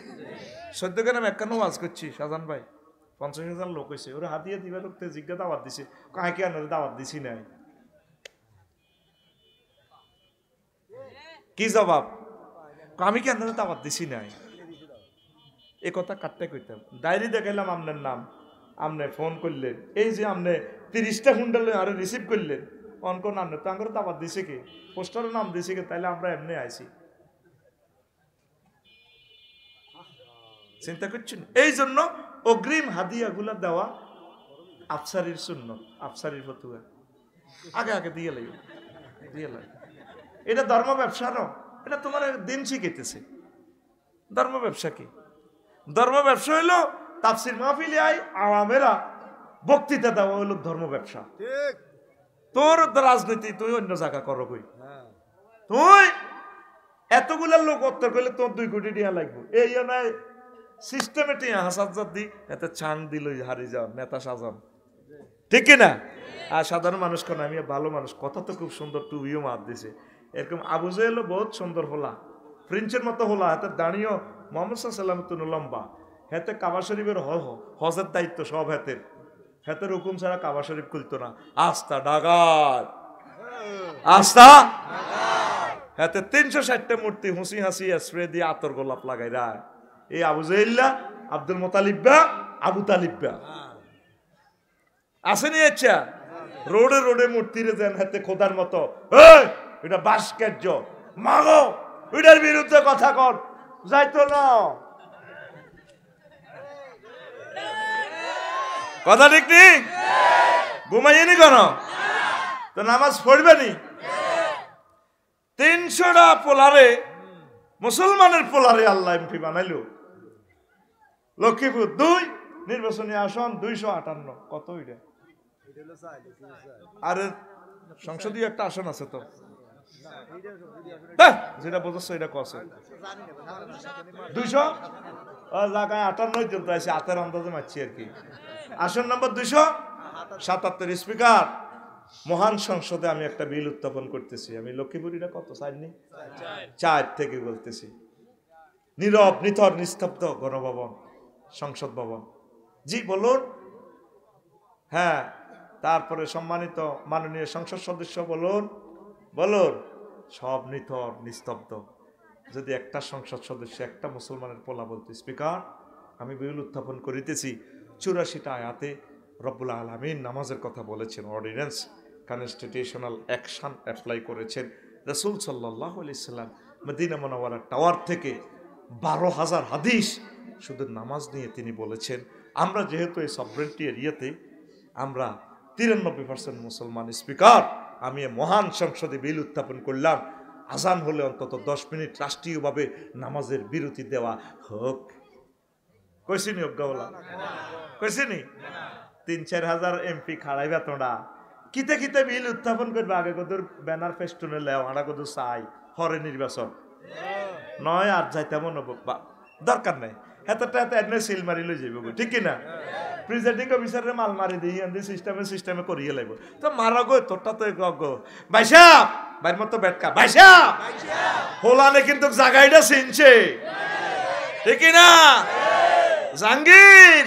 সদ্যকে আমি একখানো ওয়াজ করছি শাহজান ভাই, 50,000 লোক হয়েছে, ওরা হাতিয়ে দিবা লোকতে জিজ্ঞা দাওয়াত দিছে, কাকে কি আনারে দাওয়াত দিছি নাই, কি জবাব, আমি কি আনারে দাওয়াত দিছি নাই, এ কথা কাটতে কইতাম। ডায়েরি দেখাইলাম আপনার নাম, আপনি ফোন করলেন, এই যে আপনি 30টা হুন্ডা আরে রিসিভ করলেন, অনক নাম তো আঙ্গুর দাওয়াত দিছে কি, পোস্টারের নাম দিছে কি, তাইলে আমরা এমনি আইছি, চিন্তা করছেন। এই জন্য অগ্রিম হাদিয়া গুলা দেওয়া আফসারির সুন্নত, আফসারির ফতুয়া আগে আগে দিয়ে লাগে, দিয়ে লাগে। এটা ধর্ম ব্যবসা ন, এটা তোমার দিন শিখাইতেছে। ধর্ম ব্যবসা কি? ধর্ম ব্যবসা হইলো তাফসির মাহফিলে আই আওয়ামেরা বক্তৃতা দেওয়া হইলো ধর্ম ব্যবসা। তোর রাজনীতি তুই অন্য জায়গা করো কই, তুই এতগুলা লোক উত্তর করলে তোর 2 কোটি টাকা লাগবে, এই নাই সিস্টেমে টিয়া হাসাত দি এতে ছাং দিল হারি যাও নেতা সাজান, ঠিক কিনা? আর সাধারণ মানুষ কেন, আমি ভালো মানুষ, কথা তো খুব সুন্দর, টুবিও মার দিছে এরকম। আবু জাহেলও বহুত সুন্দর হলা, প্রিন্সের মতো হলা, হাতে দাঁড়িয়েও মোহাম্মদ সাল্লাল্লাহু আলাইহি ওয়াসাল্লাম লম্বা, হাতে কাবা শরীফের হজের দায়িত্ব সব হাতের হুকুম ছাড়া কাবা শরীফ খুলতো না, আস্তা ডাগাত আস্তা হাতে 360টা মূর্তি হুঁসি হাসি স্প্রে দিয়ে আতর গোলাপ লাগাই রায়। এই আবু জাহেল্লা আব্দুল মোতালিব্বা আবু তালিব্বা আসেনি, আচ্ছা রোডে রোডে মূর্তিরে দেন হাতে খোদার মতো, এটা ভাস্কর্য মাগো, ওইটার বিরুদ্ধে কথা কর, যাইতো না কথা, ঠিক নেই? ঘুমাইনি কেন তো নামাজ পড়বে নি? 300টা পোলারে, মুসলমানের পোলারে আল্লাহ এমপি বানাইলো। লক্ষ্মীপুর 2 নির্বাচনী আসন 258, কত ওইটা? আরে সংসদীয় একটা আসন আছে তো, যেটা বোঝাচ্ছে এটা কত 200 জায়গায় 58 জন তো আছে, হাতের আন্দাজে মারছি আর কি। আসন নম্বর 277। স্পিকার, মহান সংসদে আমি একটা বিল উত্থাপন করতেছি। আমি লক্ষ্মীপুরীরা কত 4 থেকে বলতেছি, নীরব নিথর নিস্তব্ধ গণভবন, সংসদ ভবন। জি বলুন। হ্যাঁ, তারপরে সম্মানিত মাননীয় সংসদ সদস্য বলুন, বলুন। সব নিথর নিস্তব্ধ। যদি একটা সংসদ সদস্য একটা মুসলমানের পোলা বলতো, স্পিকার আমি বিল উত্থাপন করিতেছি, 84টা আয়াতে রব্বুল আলামিন নামাজের কথা বলেছেন, অর্ডিন্যান্স কনস্টিটিউশনাল অ্যাকশন অ্যাপ্লাই করেছেন। রাসূল সাল্লাল্লাহু আলাইহি সাল্লাম মদিনা মুনাওয়ারা টাওয়ার থেকে 12,000 হাদিস শুধু নামাজ নিয়ে তিনি বলেছেন। আমরা যেহেতু এই সভরেন্টি এরিয়াতে আমরা 93% মুসলমান, স্পিকার আমি মহান সংসদে বিল উত্থাপন করলাম, আজান হলে অন্তত 10 মিনিট রাষ্ট্রীয়ভাবে নামাজের বিরতি দেওয়া হোক। কইছি নি অজ্ঞাওলা কইছি নি ৩-৪ হাজার এমপি খাড়াইবা তোমরা কিতে কিতে বিল উত্থাপন করবে আগে কদর ব্যানার ফেস্টুনে লেও আড়া কদর চাই হরে নির্বাচন নয় আর যাইতে মনে দরকার নাই হেতটা এনে সিল মারি লই যাইব ঠিক কিনা প্রিজাইডিং অফিসারের মাল মারি দিই এনে সিস্টেমে করিয়ে লাগবো তো মারা গো তোরটা তো গো ভাইসাব ভাইয়ের মতো বেটকা ভাইসাব হোলানে কিন্তু জাগাইটা চিনছে ঠিক না জাহাঙ্গীর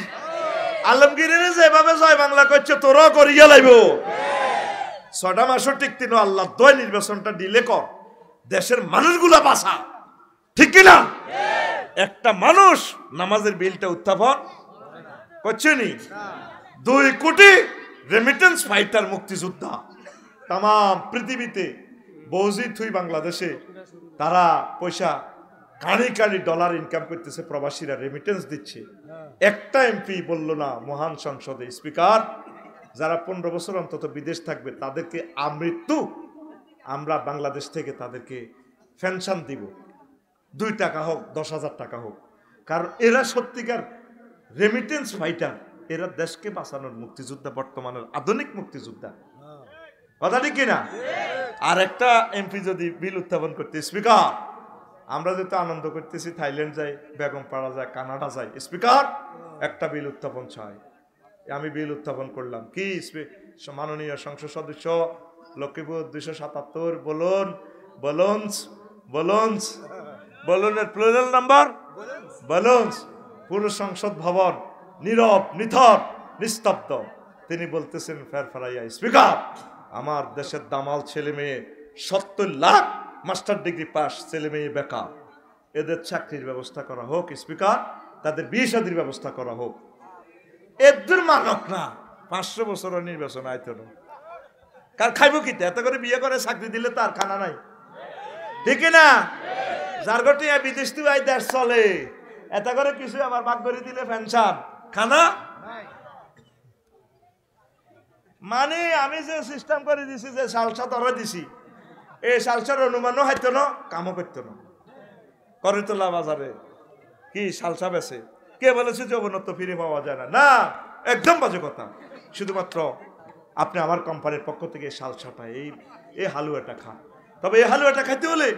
আলমগীরের যেভাবে জয় বাংলা করছে তোরাও করিয়ে লাইব ৬টা মাসও টিকতি না আল্লাহ দয় নির্বাচনটা দিলে কর দেশের মানুষগুলা বাঁচা ঠিক কিনা একটা মানুষ নামাজের বিলটা উত্থাপন করছে নি 2 কোটি রেমিটেন্স ফাইটার মুক্তিযোদ্ধা তাম পৃথিবীতে বৌজি থুই বাংলাদেশে তারা পয়সা কানি কানি ডলার ইনকাম করতেছে প্রবাসীরা রেমিটেন্স দিচ্ছে একটা এমপি বলল না মহান সংসদে স্পিকার যারা 15 বছর অন্তত বিদেশ থাকবে তাদেরকে আমৃত্যু আমরা বাংলাদেশ থেকে তাদেরকে পেনশন দিব 2 টাকা হোক 10,000 টাকা হোক কারণ এরা সত্যিকার রেমিটেন্স ফাইটার এরা দেশকে বাঁচানোর মুক্তিযোদ্ধা বর্তমানের আধুনিক মুক্তিযোদ্ধা কথা ঠিক কিনা আর একটা এমপি যদি বিল উত্থাপন করতে স্পিকার আমরা যেহেতু আনন্দ করতেছি থাইল্যান্ড যাই বেগমপাড়া যায় কানাডা যাই স্পিকার একটা বিল উত্থাপন চাই আমি বিল উত্থাপন করলাম কি মাননীয় সংসদ সদস্য লক্ষ্মীপুর 277 বলুন বলুনস বলুনস বলুনের প্লুরাল নাম্বার বলুনস পুরো সংসদ ভবন নীরব নিথর নিস্তব্ধ তিনি বলতেছেন ফেরফারাইয়া স্পিকার আমার দেশের দামাল ছেলে মেয়ে 70 লাখ মাস্টার ডিগ্রি পাস ছেলে মেয়ে বেকার এদের চাকরির ব্যবস্থা করা হোক স্পিকার তাদের বিয়ে শাদীর ব্যবস্থা করা হোক এদের মানক না 500 বছর নির্বাচন আইতো না কার খাইব কিতে এত করে বিয়ে করে চাকরি দিলে তার খানা নাই ঠিক না যার গটি বিদেশ থেকে আই দেশ চলে এত করে কিছু আবার ভাগ করে দিলে পেনশন খানা মানে আমি যে সিস্টেম করে দিছি যে সালসা ধরে দিছি এই সালসার অনুমানও হাইতো না কামও করতো না করে তোলা বাজারে কি সালসা বেছে কে বলেছে যৌবনত্ব ফিরে পাওয়া যায় না না একদম বাজে কথা শুধুমাত্র আপনি আমার কোম্পানির পক্ষ থেকে সালসাটা এই হালুয়াটা খান তবে এই হালুয়াটা খাইতে হলে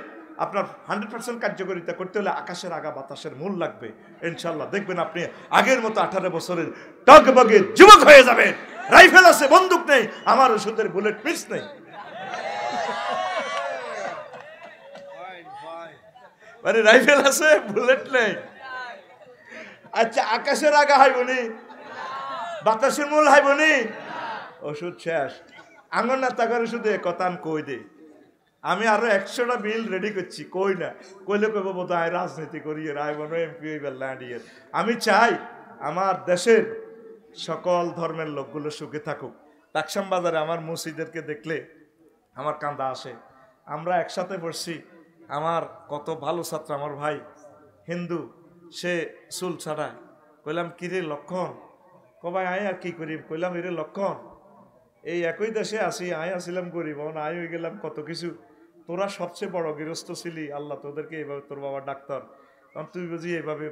আপনার 100% কার্যকারিতা করতে হলে আকাশের আগা বাতাসের মূল লাগবে ইনশাল্লাহ দেখবেন আপনি আগের মতো 18 বছরের টগবগে যুবক হয়ে যাবেন রাইফেল আছে বন্দুক নেই আমার ওষুধের বুলেট মিস নেই মানে রাইফেল আছে বুলেট নেই আচ্ছা আকাশের আগা হাইবনি বাতাসের মূল হাইবনি ওষুধ শেষ আঙন না তাকারে শুধু কথা কই দে আমি আরো 100টা বিল রেডি করছি কই না কইলে কইব বোধ হয় রাজনীতি করি রায় বনো এমপি লাডিয়ে আমি চাই আমার দেশের সকল ধর্মের লোকগুলো সুখে থাকুক লাকসাম বাজারে আমার মসজিদেরকে দেখলে আমার কান্দা আসে আমরা একসাথে পড়ছি আমার কত ভালো ছাত্র আমার ভাই হিন্দু সে চুল ছাড়ায় কইলাম কিরে লক্ষণ কবাই আয় আর কি করি কইলাম এরে লক্ষণ এই একই দেশে আসি আয় আসিলাম গরিব আয় হয়ে গেলাম কত কিছু তোরা সবচেয়ে বড় গৃহস্থ ছিলি আল্লাহ তোদেরকে এইভাবে তোর বাবা ডাক্তার কারণ তুই বুঝি এইভাবে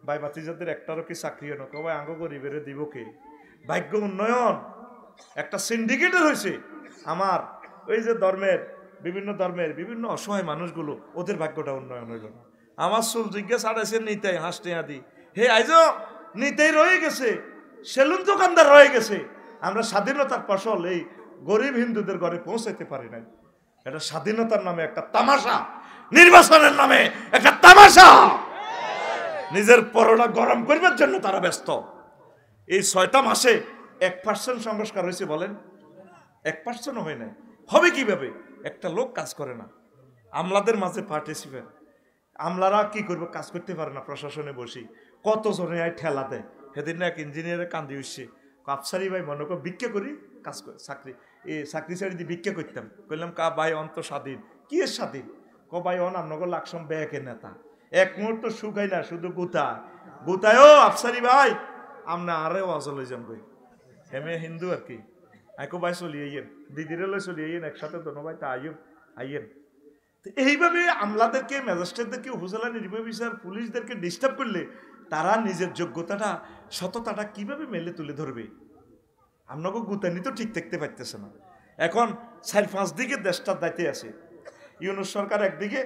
ভাই বাতিজাদের একটারও কি চাকরি হনো কবাই আঙ্গ গরিবের দিব কে ভাগ্য উন্নয়ন একটা সিন্ডিকেটের হয়েছে আমার ওই যে বিভিন্ন ধর্মের বিভিন্ন অসহায় মানুষগুলো ওদের ভাগ্যটা উন্নয়ন হইল না আমার চুল জিজ্ঞেস ছাড়াইছে নিতাই হাসতে আদি হে আইজ নিতাই রয়ে গেছে সেলুন দোকানদার রয়ে গেছে আমরা স্বাধীনতার ফসল এই গরিব হিন্দুদের ঘরে পৌঁছাইতে পারি নাই এটা স্বাধীনতার নামে একটা তামাশা নির্বাচনের নামে একটা তামাশা নিজের পরোটা গরম করবার জন্য তারা ব্যস্ত এই 6টা মাসে 1% সংস্কার হয়েছে বলেন 1%ও হয় নাই হবে কিভাবে একটা লোক কাজ করে না আমলাদের মাঝে পার্টিসিপেট আমলারা কি করবে কাজ করতে পারে না প্রশাসনে বসি কতজনে আয় ঠেলা দেয় সেদিন এক ইঞ্জিনিয়ারে কান্দি উঠছে আফসারি ভাই মনে কর ভিক্ষা করি কাজ করে চাকরি ছাড়ি দিয়ে ভিক্ষা করতাম কইলাম কা ভাই অন্ত স্বাধীন কি এর স্বাধীন ক ভাই অন আপনার লাকসাম ব্যাকের নেতা এক মুহূর্ত শুকাই না শুধু গুতায় ও আফসারি ভাই আপনি আরেও অজল হয়ে যান ভাই হেমে হিন্দু আর কি আইকো ভাই চলি আইয়েন দিদিরে লই চলি আইয়েন একসাথে দোনো ভাই তা আইয়েন এইভাবে আমলাদেরকে, ম্যাজিস্ট্রেটদেরকে, উপজেলা নির্বাহী অফিসার, পুলিশদেরকে ডিস্টার্ব করলে তারা নিজের যোগ্যতাটা, সততাটা কিভাবে মেলে তুলে ধরবে? আপনাকে গুতানি তো ঠিক থাকতে পারতেছে না। এখন 4-5 দিকে দেশটার দায়িত্বে আছে। ইউনূস সরকার একদিকে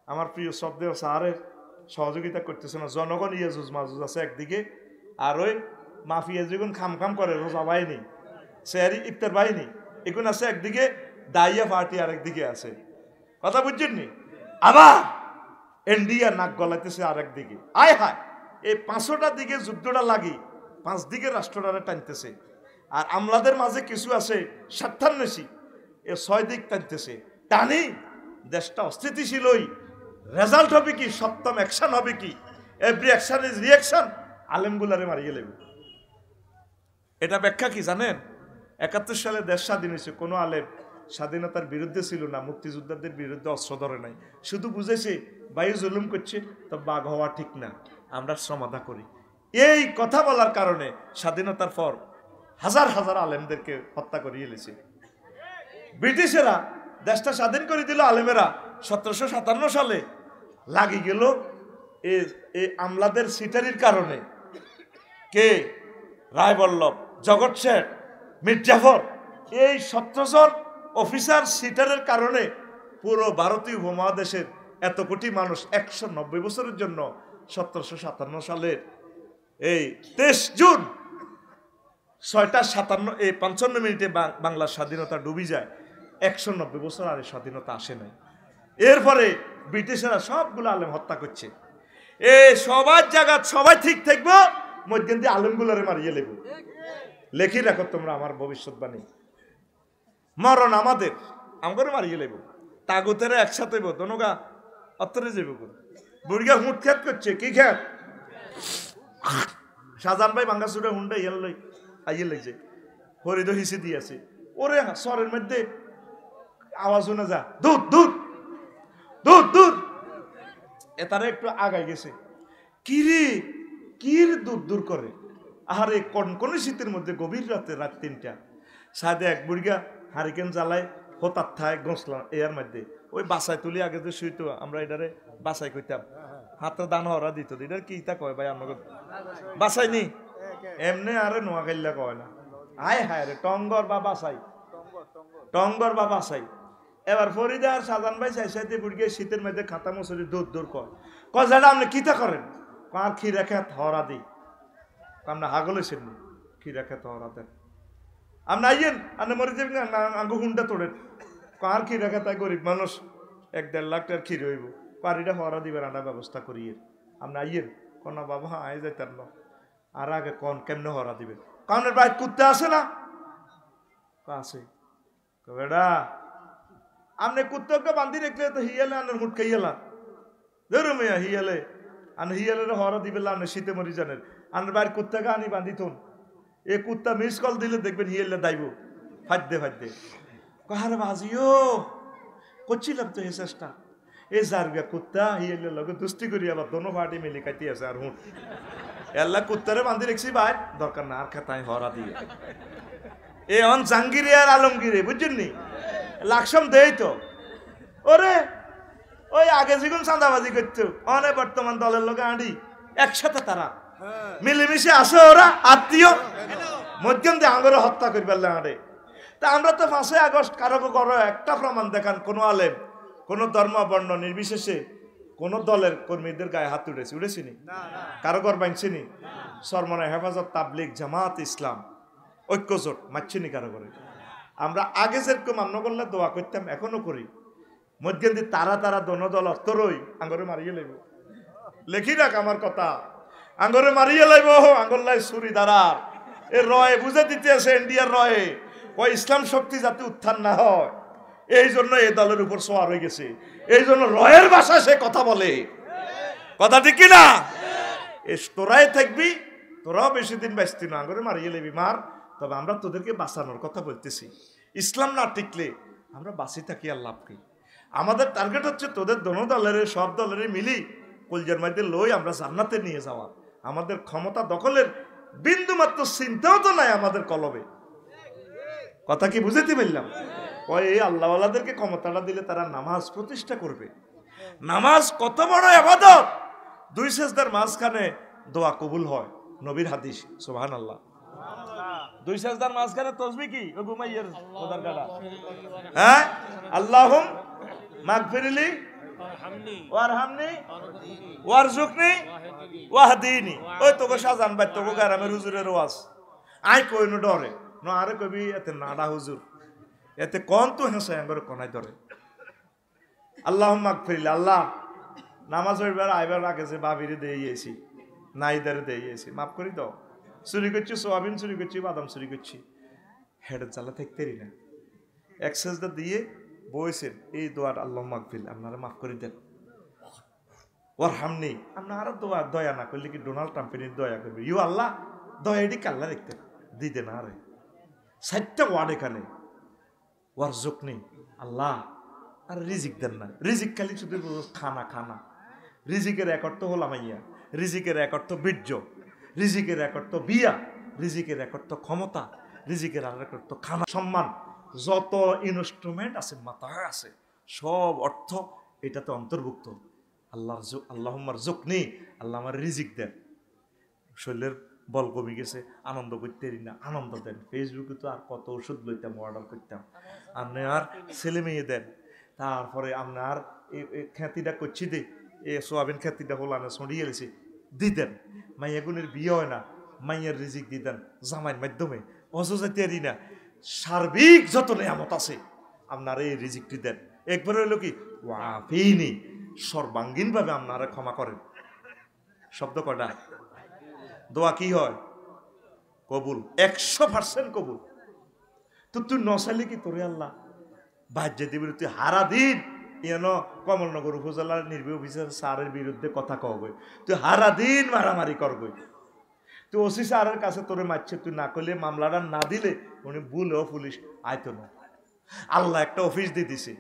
আমার প্রিয় শ্রদ্ধেয় স্যারের সহযোগিতা করতেছে না, জনগণ ইয়াজুজ মাজুজ আছে একদিকে, আর ওই মাফিয়া যখন খাম করে রোজা বাহিনী, সেহারি ইফতার বাহিনী, এগুলো আছে একদিকে, দাইয়া পার্টি আর একদিকে আছে। কথা বুঝছেন নি? আবার ইন্ডিয়া নাক গলাইতেছে আর একদিকে। আয় হায়, এই 5টা দিকে যুদ্ধটা লাগি 5 দিকে রাষ্ট্রটারে টানতেছে। আর আমলাদের মাঝে কিছু আছে স্বার্থান্বেষী, এ 6 দিক টানতেছে। টানি দেশটা অস্থিতিশীলই, রেজাল্ট হবে কি? সপ্তম অ্যাকশন হবে কি? Every action is reaction. আলেমগুলারে মারিয়ে লেবে। এটা ব্যাখ্যা কি জানেন? 71 সালে দেশ স্বাধীন হয়েছে, কোনো আলেম স্বাধীনতার বিরুদ্ধে ছিল না, মুক্তিযোদ্ধাদের বিরুদ্ধে অস্ত্র ধরে নাই, শুধু বুঝেছে বায়ু জুলুম করছে তো বাঘ হওয়া ঠিক না, আমরা সমাধা করি। এই কথা বলার কারণে স্বাধীনতার পর হাজার হাজার আলেমদেরকে হত্যা করিয়ে এলেছে। ব্রিটিশেরা দেশটা স্বাধীন করে দিল, আলেমেরা 1757 সালে লাগি গেল এই আমলাদের সিটারির কারণে। কে? রায়বল্লভ, জগৎ শেঠ, মীর জাফর, এই 17 জন অফিসার সিটারের কারণে পুরো ভারতীয় উপমহাদেশের এত কোটি মানুষ 190 বছরের জন্য 1757 সালের এই 23 জুন 6:55 বাংলার স্বাধীনতা ডুবি যায়। 190 বছর আর স্বাধীনতা আসে নাই। এরপরে ব্রিটিশেরা সবগুলো আলেম হত্যা করছে। সবার জায়গা সবাই ঠিক থাকবো, মধ্যে দিয়ে আলেমগুলোরে মারিয়ে লেব। লেখি রাখো তোমরা আমার ভবিষ্যৎবাণী, মরণ আমাদের, আমাকে মারিয়ে লেব। তাগুতের একসাথে দনগা অত্তরে যাইব। বুড়িয়া হুঁট খ্যাত করছে, কি খ্যাত? শাহজাহান ভাই বাঙ্গা সুরে হুন্ডা ইয়ে লই আইয়ে লেগছে, হরিদ হিসে দিয়েছে। ওরে স্বরের মধ্যে আওয়াজ শুনে যা, দূর দূর দূর দূর। এতারা একটু আগাই গেছে, কিরে কির দূর দূর করে। আহারে কোন শীতের মধ্যে গভীর রাতে, রাত 3টা, সাদে এক বুড়িয়া হারিকেন জ্বালায় হতার থায় গসলা এর মধ্যে। ওই বাসায় তুলি আগে যে শুইতো, আমরা এটারে বাসাই কইতাম, হাতে দান হরা দিত। এটার কি তা কয় ভাই? আমাকে বাসাই নি এমনি, আরে নোয়াখাইলা কয় না। আয় হায় রে, টঙ্গর বা বাসাই, টঙ্গর বা বাসাই। এবার ফরিদা আর শাহজাহান ভাই চাইতে বুড়িয়ে শীতের মধ্যে খাতা মশুরি দূর দূর কয় যেটা আপনি কিতা করেন? কার খি রেখে হরা দিই, আমরা হাগলে সেমনি খি রেখে হরা দেন। আপনি আইয়েন, আপনি মরে যাবেন, আঙ্গু হুন্ডা তোড়েন। কার খি রেখে তাই গরিব মানুষ 1-1.5 লাখ টাকার ক্ষীর হইব, পারিটা হরা দিবেন, আনা ব্যবস্থা করিয়ে। আপনি আইয়েন, কনা বাবা হ্যাঁ আই যাইতেন না। আর আগে কন কেমনে হরা দিবেন? কারণের বাইর কুত্তে আসে না? আছে বেড়া, আপনি কুত্তকে বান্ধি রেখলে তো হিয়ালে আনার হুট খাইয়ালা ধরু মেয়া হিয়ালে আন হিয়ালের হরা দিবেন। আপনি শীতে মরি জানেন, আনার বাইর কুত্তাকে আনি বান্ধিতুন। এই কুত্তা মিস কল দিলে দেখবেন হিয়ালে দাইব ফাদ্যে ফাদ্যে। কাহারে বাজিও করছিলাম তো এই চেষ্টা। এই জারগা কুত্তা হিয়ালের লগে দুষ্টি করি, আবার দোনো পার্টি মিলে কাটি আছে। আর হুট এল্লা কুত্তারে বান্ধি রেখছি ভাই, দরকার না আর খেতায় হরা দিয়ে। এ অন জাঙ্গিরে আর আলমগিরে, বুঝছেন নি? লাকসম দেই তো। ওরে ওই আগে যেগুন চাঁদাবাজি করতো, অনেক বর্তমান দলের লোক আঁড়ি একসাথে, তারা মিলেমিশে আসে, ওরা আত্মীয় মধ্যম দিয়ে আঙরে হত্যা করি পারলে আঁড়ে। তা আমরা তো 5ই আগস্ট কারো করো একটা প্রমাণ দেখান, কোনো আলেম, কোনো ধর্ম বর্ণ নির্বিশেষে কোন দলের কর্মীদের গায়ে হাত উঠেছিনি? কারো ঘর বাঁধছিনি? সরমনে হেফাজত, তাবলিগ, জামাত ইসলাম, ঐক্যজোট মারছিনি কারো করে? আমরা আগে যেরকম আমরা করলে দোয়া করতাম, এখনো করি। মধ্যে দিয়ে তারা দোনো দল অস্তরই আঙ্গরে মারিয়ে লাইব। লেখি রাখ আমার কথা, আঙ্গরে মারিয়ে লাইব। আঙ্গল্লাই সুরি দ্বারার এ রয়ে বুঝে দিতে আছে ইন্ডিয়ার রয়ে, ওই ইসলাম শক্তি যাতে উত্থান না হয়, এই জন্য এই দলের উপর সোয়ার হয়ে গেছে। এই জন্য রয়ের ভাষায় সে কথা বলে। কথা ঠিক কিনা? তোরাই থাকবি, তোরাও বেশি দিন বাঁচতি না, আঙ্গরে মারিয়ে লাইবি মার। তবে আমরা তোদেরকে বাঁচানোর কথা বলতেছি। ইসলাম না টিকলে আমরা বাঁচি থাকি আর লাভ কি? আমাদের টার্গেট হচ্ছে তোদের দোনো দলের, সব দলের মিলি কলজার মধ্যে লই আমরা জান্নাতে নিয়ে যাওয়া। আমাদের ক্ষমতা দখলের বিন্দু মাত্র চিন্তাও তো নাই আমাদের কলবে। কথা কি বুঝাতে পারলাম? এই আল্লাহওয়ালাদেরকে ক্ষমতাটা দিলে তারা নামাজ প্রতিষ্ঠা করবে। নামাজ কত বড় ইবাদত, 2 সেজদার মাঝখানে দোয়া কবুল হয়, নবীর হাদিস। সুবহানাল্লাহ। 2 সেজদার মাঝখানে তাসবিহ কি? ও ঘুমাইয়ের খোদার গাড়া, হ্যাঁ, আল্লাহুম মাগফিরলি ওয়ারহামনি ওয়ারজুকনি ওয়াহদিনি। ওই তোকে সাজান ভাই, তোকে গ্রামের হুজুরের ওয়াজ আই কই ন ডরে ন, আরে কবি এতে নাডা হুজুর এতে কোন তো হেসে আঙ্গরে কোনায় ধরে। আল্লাহুম মাগফিরলি, আল্লাহ নামাজ হইবার আইবার আগে যে বাবিরে দিয়েছি, নাইদারে দিয়েছি, মাফ করি দাও। চুরি করছি, সোয়াবিন চুরি করছি, বাদাম চুরি করছি, হেডের জ্বালা থাকতেই না। এক সেজদা দিয়ে বইছেন এই দোয়ার, আল্লাহ মাগফির, আপনারা মাফ করে দেন। ওয়ারহামনি, আপনারা দোয়া দয়া না করলে কি ডোনাল্ড ট্রাম্পের দয়া করবে? ইউ আল্লাহ দয়া এটি কাল্লা দেখতেন দিতে না রে। 4টা ওয়ার্ড এখানে। ওয়ারজুকনি, আল্লাহ আর রিজিক দেন না। রিজিক খালি শুধু খানা খানা। রিজিকের এক অর্থ হলাম ইয়া, রিজিকের এক অর্থ বীর্য, রিজিকের এক অর্থ বিয়া, রিজিকের এক অর্থ ক্ষমতা, রিজিকের আর এক অর্থ খানা, সম্মান। যত ইনস্ট্রুমেন্ট আছে মাথায় আছে, সব অর্থ এটাতে অন্তর্ভুক্ত। আল্লাহুম্মার জুকনি, আল্লাহ আমার রিজিক দেন। শরীরের বল কমে গেছে, আনন্দ করতে না, আনন্দ দেন। ফেসবুকে তো আর কত ওষুধ লইতাম, অর্ডার করতাম। আপনি আর ছেলে মেয়ে দেন। তারপরে আপনার খ্যাতিটা করছি দে, এ সোয়াবিন খ্যাতিটা হলানে ছড়িয়ে গেছে দিতেন। মাইয়াগুনের বিয়ে হয় না, মাইয়ার রিজিক দিতেন জামাইয়ের মাধ্যমে। অজজাতিয়ারি না, সার্বিক যত নিয়ামত আছে আপনারা এই রিজিকটি দেন। একবার হইল কি ওয়াফিনি, সর্বাঙ্গীনভাবে আপনারা ক্ষমা করেন। শব্দ কটা? দোয়া কি হয়? কবুল, 100% কবুল। তো তুই নসাইলে কি তোরে আল্লাহ বাহ্য দিবি? তুই হারা দিন কমলনগর উপজেলার নির্বাহী অফিসার স্যারের বিরুদ্ধে কথা কবে, তুই হারা দিন মারামারি করবি। তুই ওসি স্যারের কাছে তোরে মারছে, তুই না করলে মামলাটা না দিলে উনি বলেও পুলিশ আইতো না। আল্লাহ একটা অফিস দিয়ে দিছে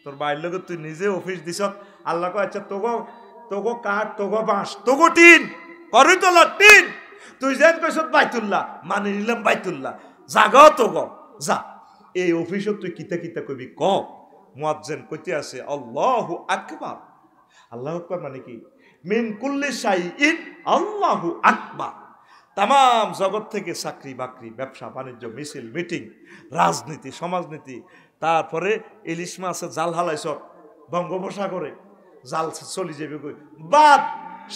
তোর বাইর লোক, তুই নিজে অফিস দিস। আল্লাহ কয় আচ্ছা তোগো কাঠ, তোগো বাঁশ, তোগো টিন, করই তোলা টিন, তুই যেন কইস বাইতুল্লাহ, মানে নিলাম বাইতুল্লাহ, জাগাও তোগো যা। এই অফিসত তুই কিতা কিতা কবি ক। মুয়াজ্জিন কইতে আছে আল্লাহু আকবার। আল্লাহু আকবার মানে কি? মিন কুল্লি শাইইন আল্লাহু আকবার। তাম জগৎ থেকে চাকরি বাকরি, ব্যবসা বাণিজ্য, মিছিল মিটিং, রাজনীতি, সমাজনীতি, তারপরে ইলিশ মাছের জাল হালাইছ বঙ্গোপসাগরে, জাল চলি যাবে কই বাদ,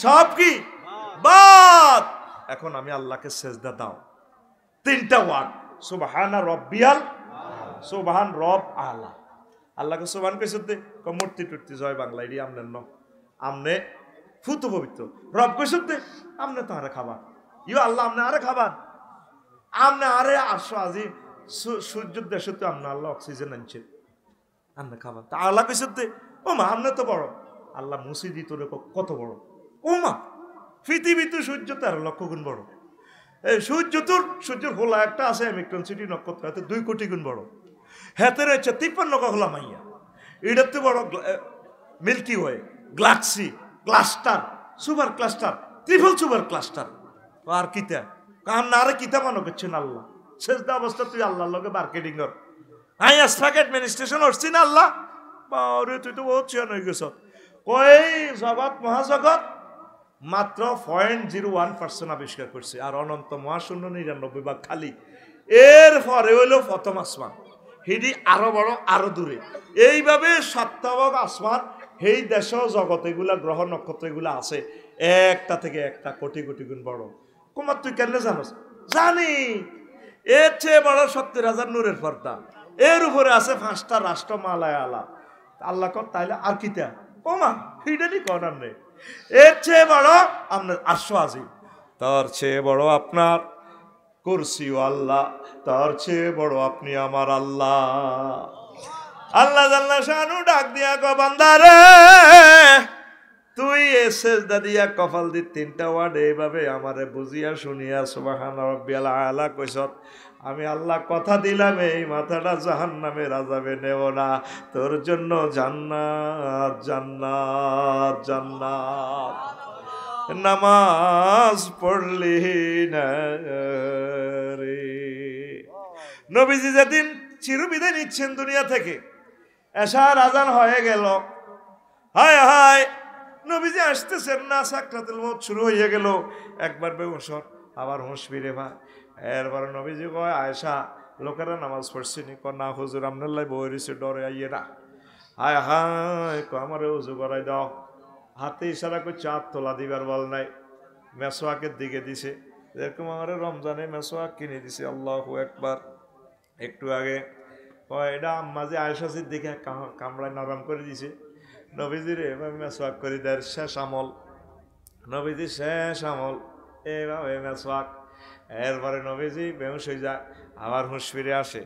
সব কি বাদ। এখন আমি আল্লাহকে সেজদা দাও। 3টা ওয়ার্ড, সুবহানা রব্বিয়াল, সুবহান রব আলা। আল্লাহকে সুবহান কইছ দে মূর্তি টুর্তি জয় বাংলা এডি আমনে ন, আমনে ফুত পবিত্র। রব কইছ দে আমনে তো আরে খাবার, ইউ আল্লাহ আমনে আরে খাবার, আমনে আরে আসো আজি সূর্যের দেশে তো আমনে আল্লাহ অক্সিজেন আনছে, আমনে খাবার। তা আল্লাহ কইছ দে ও মা আমনে তো বড়। আল্লাহ মুসিদি তোরে কত বড় ও মা, পৃথিবী তো সূর্য 13 লক্ষ গুণ বড়। এই সূর্যের হোলা একটা আছে অ্যামিক্টন সিটি নক্ষত্র, হাতে 2 কোটি গুণ বড়। হাতে রয়েছে 53 হোলা মাইয়া, এটার তো বড় Milky Way, galaxy, cluster, super cluster, triple super cluster. আর কিতা কাম না আরে কিতা মনে করছেন আল্লাহ সেজদা অবস্থা তুই আল্লাহর লগে মার্কেটিং কর। আই আস্তাক অ্যাডমিনিস্ট্রেশন হচ্ছি না আল্লাহ বারে, তুই তো বহুত চিয়ান হয়ে গেছ। কই জগৎ মহাজগৎ মাত্র 0.01% আবিষ্কার করছে, আর অনন্ত মহাশূন্য 99 ভাগ খালি। এর পরে হইল প্রথম আসমান, হিডি আরো বড় আরো দূরে। এইভাবে 7টা ভাগ আসমান, এই দেশ জগৎ এগুলা গ্রহ নক্ষত্র এগুলা আছে, একটা থেকে একটা কোটি কোটি গুণ বড়। কুমার তুই কেন জানোস? জানি, এর চেয়ে বড় 70,000 নূরের পর্দা, এর উপরে আছে 5টা রাষ্ট্র মালায় আলা। আল্লাহ কর তাইলে আর কিতা ওমা হিডেনি কনার নেই। এর চেয়ে বড় আপনার আরশ আজিম, তার চেয়ে বড় আপনার কুরসি আল্লাহ, তার চেয়ে বড় আপনি আমার আল্লাহ। আল্লাহ জাল্লা শানু ডাক দিয়া গো বান্দারে, তুই এ সেজদা দিয়া কপাল দি 3টা ওয়ার্ড এইভাবে আমারে বুঝিয়া শুনিয়া সুবহানা রাব্বিয়াল আলা কইছত। আমি আল্লাহ কথা দিলাম এই মাথাটা জাহান্নামের আযাবে নেব না, তোর জন্য জান্নাত জান্নাত জান্নাত। নামাজ পড়লি না রে। নবীজি যেদিন চিরবিদায় নিচ্ছেন দুনিয়া থেকে। এশার আজান হয়ে গেল, হায় হায় নবীজি আসতেছেন না, সাকরাতুল মউত শুরু হয়ে গেল। একবার বেহুশ, আবার হুঁশ ফিরে ভাই। এরপর নবীজি কয়, আয়েশা লোকেরা নামাজ পড়ছিনি? ক না হুজুর, আপনার লাই বই রয়েছে, ডরে আইয়ে না। হায় হায় আমারে উজু করাই দাও। হাতে ইশারা করছে, হাত তোলা দিবার বল নাই, মেসোয়াকের দিকে দিছে। এরকম আমার রমজানে মেসোয়াক কিনে দিছে। আল্লাহু আকবার। একটু আগে এটা আম্মা যে আয়েশা সিদ্দিকা কামড়ায় নরম করে দিছে। নবীজির এভাবে মেসোয়াক করে দেয়, শেষ আমল। নবীজি শেষ আমল এইভাবে মেসোয়াক। এরপরে নবীজি বেহুশ হয়ে যায়, আবার হুঁশ ফিরে আসে,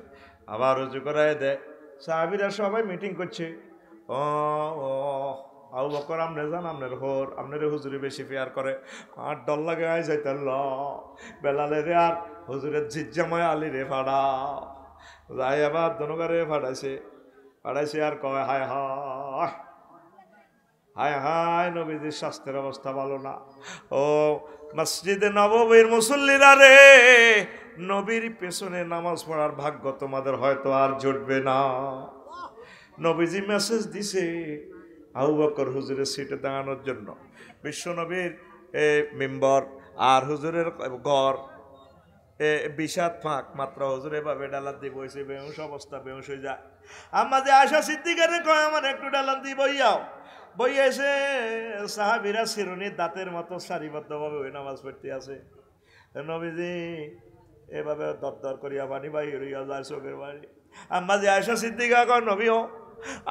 আবার উজু করায় দেয়। সাহাবীরা সবাই মিটিং করছে, ও ও আবু বকর আপনি যান, আপনার হুজুরে বেশি পেয়ার করে, আর ডর লাগে আয় যাইতে বেলালে রে আর হুজুরের জিজ্জাময় আলী রে ফাড়া যাই। আবার দনগারে ফাড়াইছে আর কয়, হায় হায় হায় হায় নবীজির স্বাস্থ্যের অবস্থা ভালো না। ও মসজিদে নববীর মুসল্লিরা রে, নবীর পেছনে নামাজ পড়ার ভাগ্য তোমাদের হয়তো আর জুটবে না। নবীজি মেসেজ দিছে আবু বকর হুজুরের সিটে দাঁড়ানোর জন্য। বিশ্ব নবীর মেম্বর আর হুজুরের ঘর বিষাদ ফাঁক মাত্র। হুজুর এভাবে ডালান দিয়ে বইছে, বেহুশ অবস্থা, বেহুশ হয়ে যায়। আম্মা যে আয়েশা সিদ্দিকারে কয়, আমার একটু ডালান দিয়ে বইয়াও। বইয়া এসে সাহাবীরা শিরুনির দাঁতের মতো সারিবদ্ধভাবে ওই নামাজ পড়তে আছে। নবীজি এভাবে দর করিয়া পানি বাহির হইয়া যায় চোখের বাড়ি। আম্মা যে আয়েশা সিদ্দিকা কয়, নবীও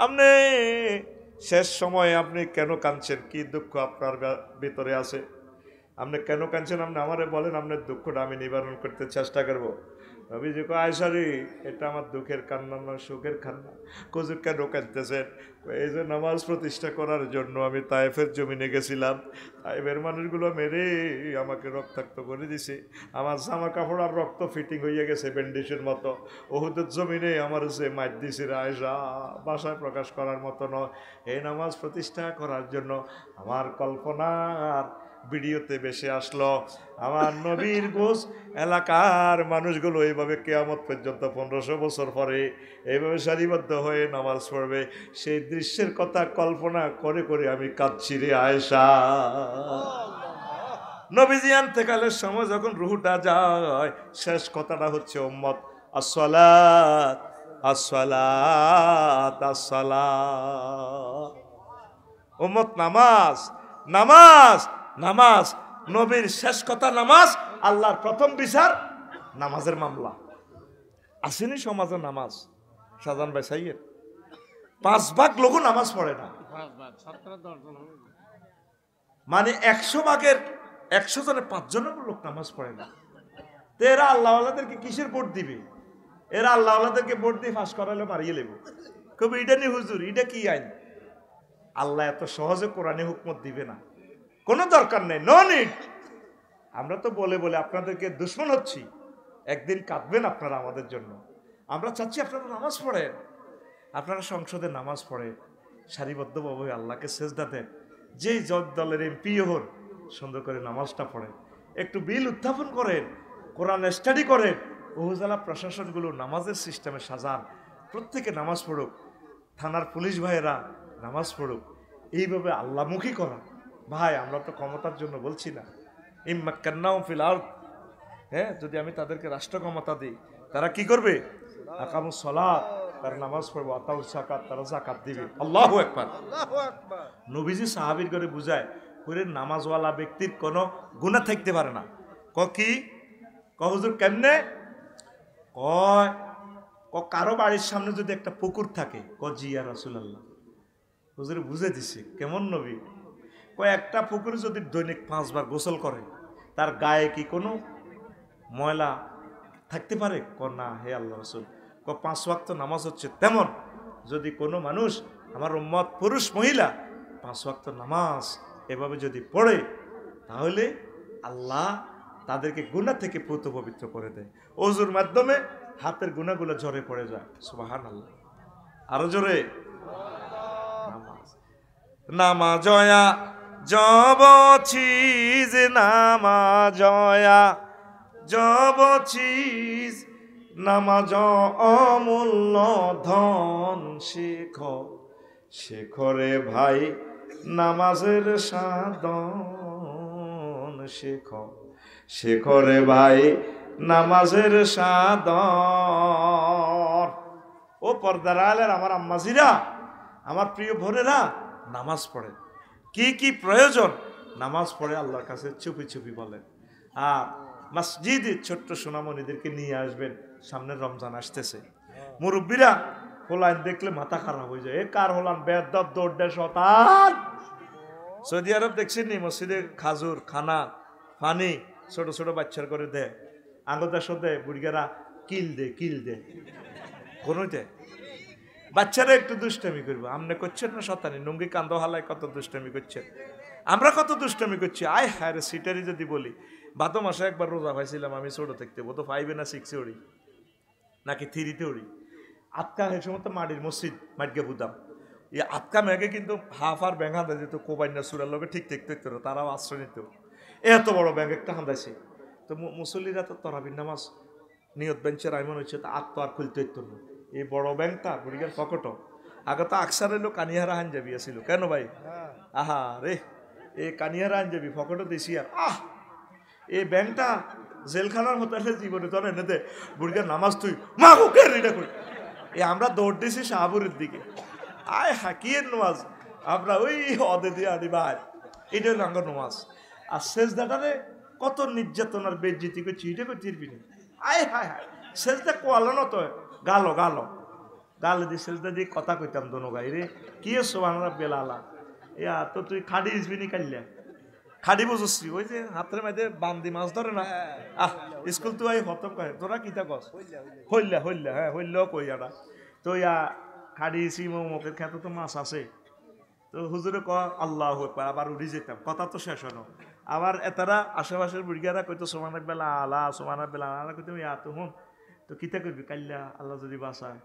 আপনি শেষ সময়ে আপনি কেন কাঁদছেন? কি দুঃখ আপনার ভিতরে আছে? আপনি কেন কাঁদছেন? আপনি আমারে বলেন, আপনার দুঃখটা আমি নিবারণ করতে চেষ্টা করবো। নবীজি কয়, আয়েশা রে, এটা আমার দুঃখের কান্না না, সুখের কান্না। হুজুর কেন কাঁদতেছেন? এই যে নামাজ প্রতিষ্ঠা করার জন্য আমি তায়েফের জমিনে গেছিলাম, তায়েফের মানুষগুলো মেরে আমাকে রক্তাক্ত করে দিছে। আমার জামা কাপড় আর রক্ত ফিটিং হয়ে গেছে ব্যান্ডেজের মতো। ওহুদের জমিনে আমার যে মাইর দিছে আয়েশা, ভাষায় প্রকাশ করার মতো নয়। এই নামাজ প্রতিষ্ঠা করার জন্য আমার কল্পনার ভিডিওতে বেশি আসলো আমার নবীর গোস এলাকার মানুষগুলো এইভাবে কিয়ামত পর্যন্ত 1500 বছর পরে এইভাবে সারিবদ্ধ হয়ে নামাজ পড়বে। সেই দৃশ্যের কথা কল্পনা করে করে আমি কাঁদছি রে আয়েশা। নবীজি ইন্তেকালের সময় যখন রুহটা যায়, শেষ কথাটা হচ্ছে, উম্মত আসসালাত আসসালাত আসসালাত। উম্মত নামাজ নামাজ নামাজ। নবীর শেষ কথা নামাজ। আল্লাহর প্রথম বিচার নামাজের মামলা। আসেনি সমাজে নামাজ? শাহজাহান ভাই সাইয়ের 5 ভাগ লোক নামাজ পড়ে না, মানে 100 ভাগের 100 জনের 5 জনের লোক নামাজ পড়ে না। তো এরা আল্লাহওয়ালাদেরকে কিসের ভোট দিবে? এরা আল্লাহওয়ালাদেরকে ভোট দিয়ে ফাঁস করালে মারিয়ে নেব। কবি এটা নি হুজুর, এটা কি আইন? আল্লাহ এত সহজে কোরআনে হুকমত দিবে না, কোনো দরকার নেই, নো নিড। আমরা তো বলে বলে আপনাদেরকে দুশ্মন হচ্ছি। একদিন কাঁদবেন আপনারা আমাদের জন্য। আমরা চাচ্ছি আপনারা নামাজ পড়েন, আপনারা সংসদে নামাজ পড়েন, সারিবদ্ধভাবে আল্লাহকে সেজদা দেন। যেই দলের এমপি হন, সুন্দর করে নামাজটা পড়েন, একটু বিল উত্থাপন করেন, কোরআন স্টাডি করেন। উপজেলা প্রশাসনগুলো নামাজের সিস্টেমে সাজান, প্রত্যেকে নামাজ পড়ুক, থানার পুলিশ ভাইয়েরা নামাজ পড়ুক। এইভাবে আল্লাহমুখী করা। ভাই আমরা তো ক্ষমতার জন্য বলছি না। ইম্মাক্কান্নাহুম ফিল আরদ, হ্যাঁ, যদি আমি তাদেরকে রাষ্ট্র ক্ষমতা দিই, তারা কি করবে? আকামুস সালাত, তারা নামাজ পড়বে, আতাউস যাকাত, তারা যাকাত দিবে। আল্লাহু আকবার। নবীজি সাহাবীর করে বুঝায়, করে নামাজওয়ালা ব্যক্তির কোনো গুনাহ থাকতে পারে না। কি হুজুর কেমনে? কয় কারো বাড়ির সামনে যদি একটা পুকুর থাকে, জি ইয়া রাসূলুল্লাহ। হুজুর বুঝে দিছে কেমন নবী। একটা পুকুরে যদি দৈনিক 5 বার গোসল করে, তার গায়ে কি কোনো ময়লা থাকতে পারে? না হে আল্লাহ রাসূল। 5 ওয়াক্ত নামাজ হচ্ছে তেমন, যদি কোনো মানুষ, আমার উম্মত পুরুষ মহিলা, 5 ওয়াক্ত নামাজ এভাবে যদি পড়ে, তাহলে আল্লাহ তাদেরকে গুনাহ থেকে পুত পবিত্র করে দেয়। ওযুর মাধ্যমে হাতের গুনাহগুলো ঝরে পড়ে যায়। সুবহানাল্লাহ। আরো জোরে। নামাজয়া জবচিজ, নামাজয়া জবচিজ, নামাজ অমূল্য ধন শেখো, শেখরে ভাই নামাজের সাধন শেখো, শেখরে ভাই নামাজের সাধন। ও পর্দার আলের আমার আম্মাজিরা, আমার প্রিয় বোনেরা, নামাজ পড়ে। কি কি প্রয়োজন নামাজ পড়ে আল্লাহর কাছে চুপি চুপি বলেন। আর মসজিদে ছোট্ট সোনামণিদেরকে নিয়ে আসবেন, সামনে রমজান আসতেছে। মুরব্বীরা হোলাইন দেখলে মাথা খারাপ হয়ে যায়, এ কার হোলান বেদব দৌড় শতান। সৌদি আরব দেখছেন নি মসজিদে খাজুর খানা পানি ছোট ছোট বাচ্চার করে দেয়, আঙ্গদাস দেয়, বুড়িগারা কিল দে কোনোই দেয়। বাচ্চারা একটু দুষ্টামি করবো, আপনি করছেন না শতানি, নুঙ্গি কান্দ হালায় কত দুষ্টামি করছেন, আমরা কত দুষ্টামি করছি। আয় হায় রে সিটারি যদি বলি, ভাদ মাসে একবার রোজা পাইছিলাম আমি ছোট থাকতে, ও তো 5 না 6 উড়ি নাকি 3 উড়ি। আটকা এই সময় তো মাটির মসজিদ মাটকে বুদাম, এই আটকা মেঘে কিন্তু হাফ আর ব্যাঙ্ক হাঁদা যেত, কোবাইনা সুরার লোকে ঠিক দেখতে তারাও আশ্রয় নিত। এত বড় ব্যাঙ্ক একটা হাঁদাইছে, তো মুসল্লিরা তো তরাবির নামাজ নিয়ত বেঞ্চের আইমন হচ্ছে, তো আত্ম আর খুলতে হইতো না। এই বড় ব্যাংকটা বুড়িগার পকেটও আগে তো আকসার এলো কানিহারা হাঞ্জাবি আসিল, কেন ভাই? আহা রে, এই কানিহারা হাঞ্জাবি পকেটও দিছি আর আহ, এই ব্যাংকটা জেলখানার হোটেলে জীবনে তো এনে দে বুড়িগার নামাজ তুই মা ওকে রিডা করি। আমরা দৌড় দিছি শাহপুরের দিকে, আয় হাকিয়ের নামাজ আমরা ওই অদে দিয়ে আনি ভাই, এটা হলো আমার নামাজ। আর শেষদাটারে কত নির্যাতনার বেজ্জিতি করছি, এটা করতে পারবি না। আয় হায় হায়, শেষদা কোয়ালানো তো গালো গালো গালে দিয়ে শেষদা দিয়ে কথা কইতাম দোনো ভাই রে, কি সোহানরা বেলালা ইয়া তো তুই খাড়ি ইসবিনি কাইলা খাড়ি বুঝছি, ওই যে হাতের মাঝে বান্দি মাছ ধরে না, আহ স্কুল তো আই হতম করে তোরা কিতা কস হইলা হইলা, হ্যাঁ হইলেও কই আটা তো ইয়া খাড়ি সিম মুখের খেতে তো মাছ আছে, তো হুজুরে ক আল্লাহ আবার উড়ি যেতাম, কথা তো শেষ হলো। আবার এতারা আশেপাশের বুড়িয়ারা কইতো সোমানাক বেলা আলা, সোমানাক বেলা আলা কইতাম ইয়া তো হুন, তো কিতা করবি কাল্লা আল্লাহ যদি বাঁচায়,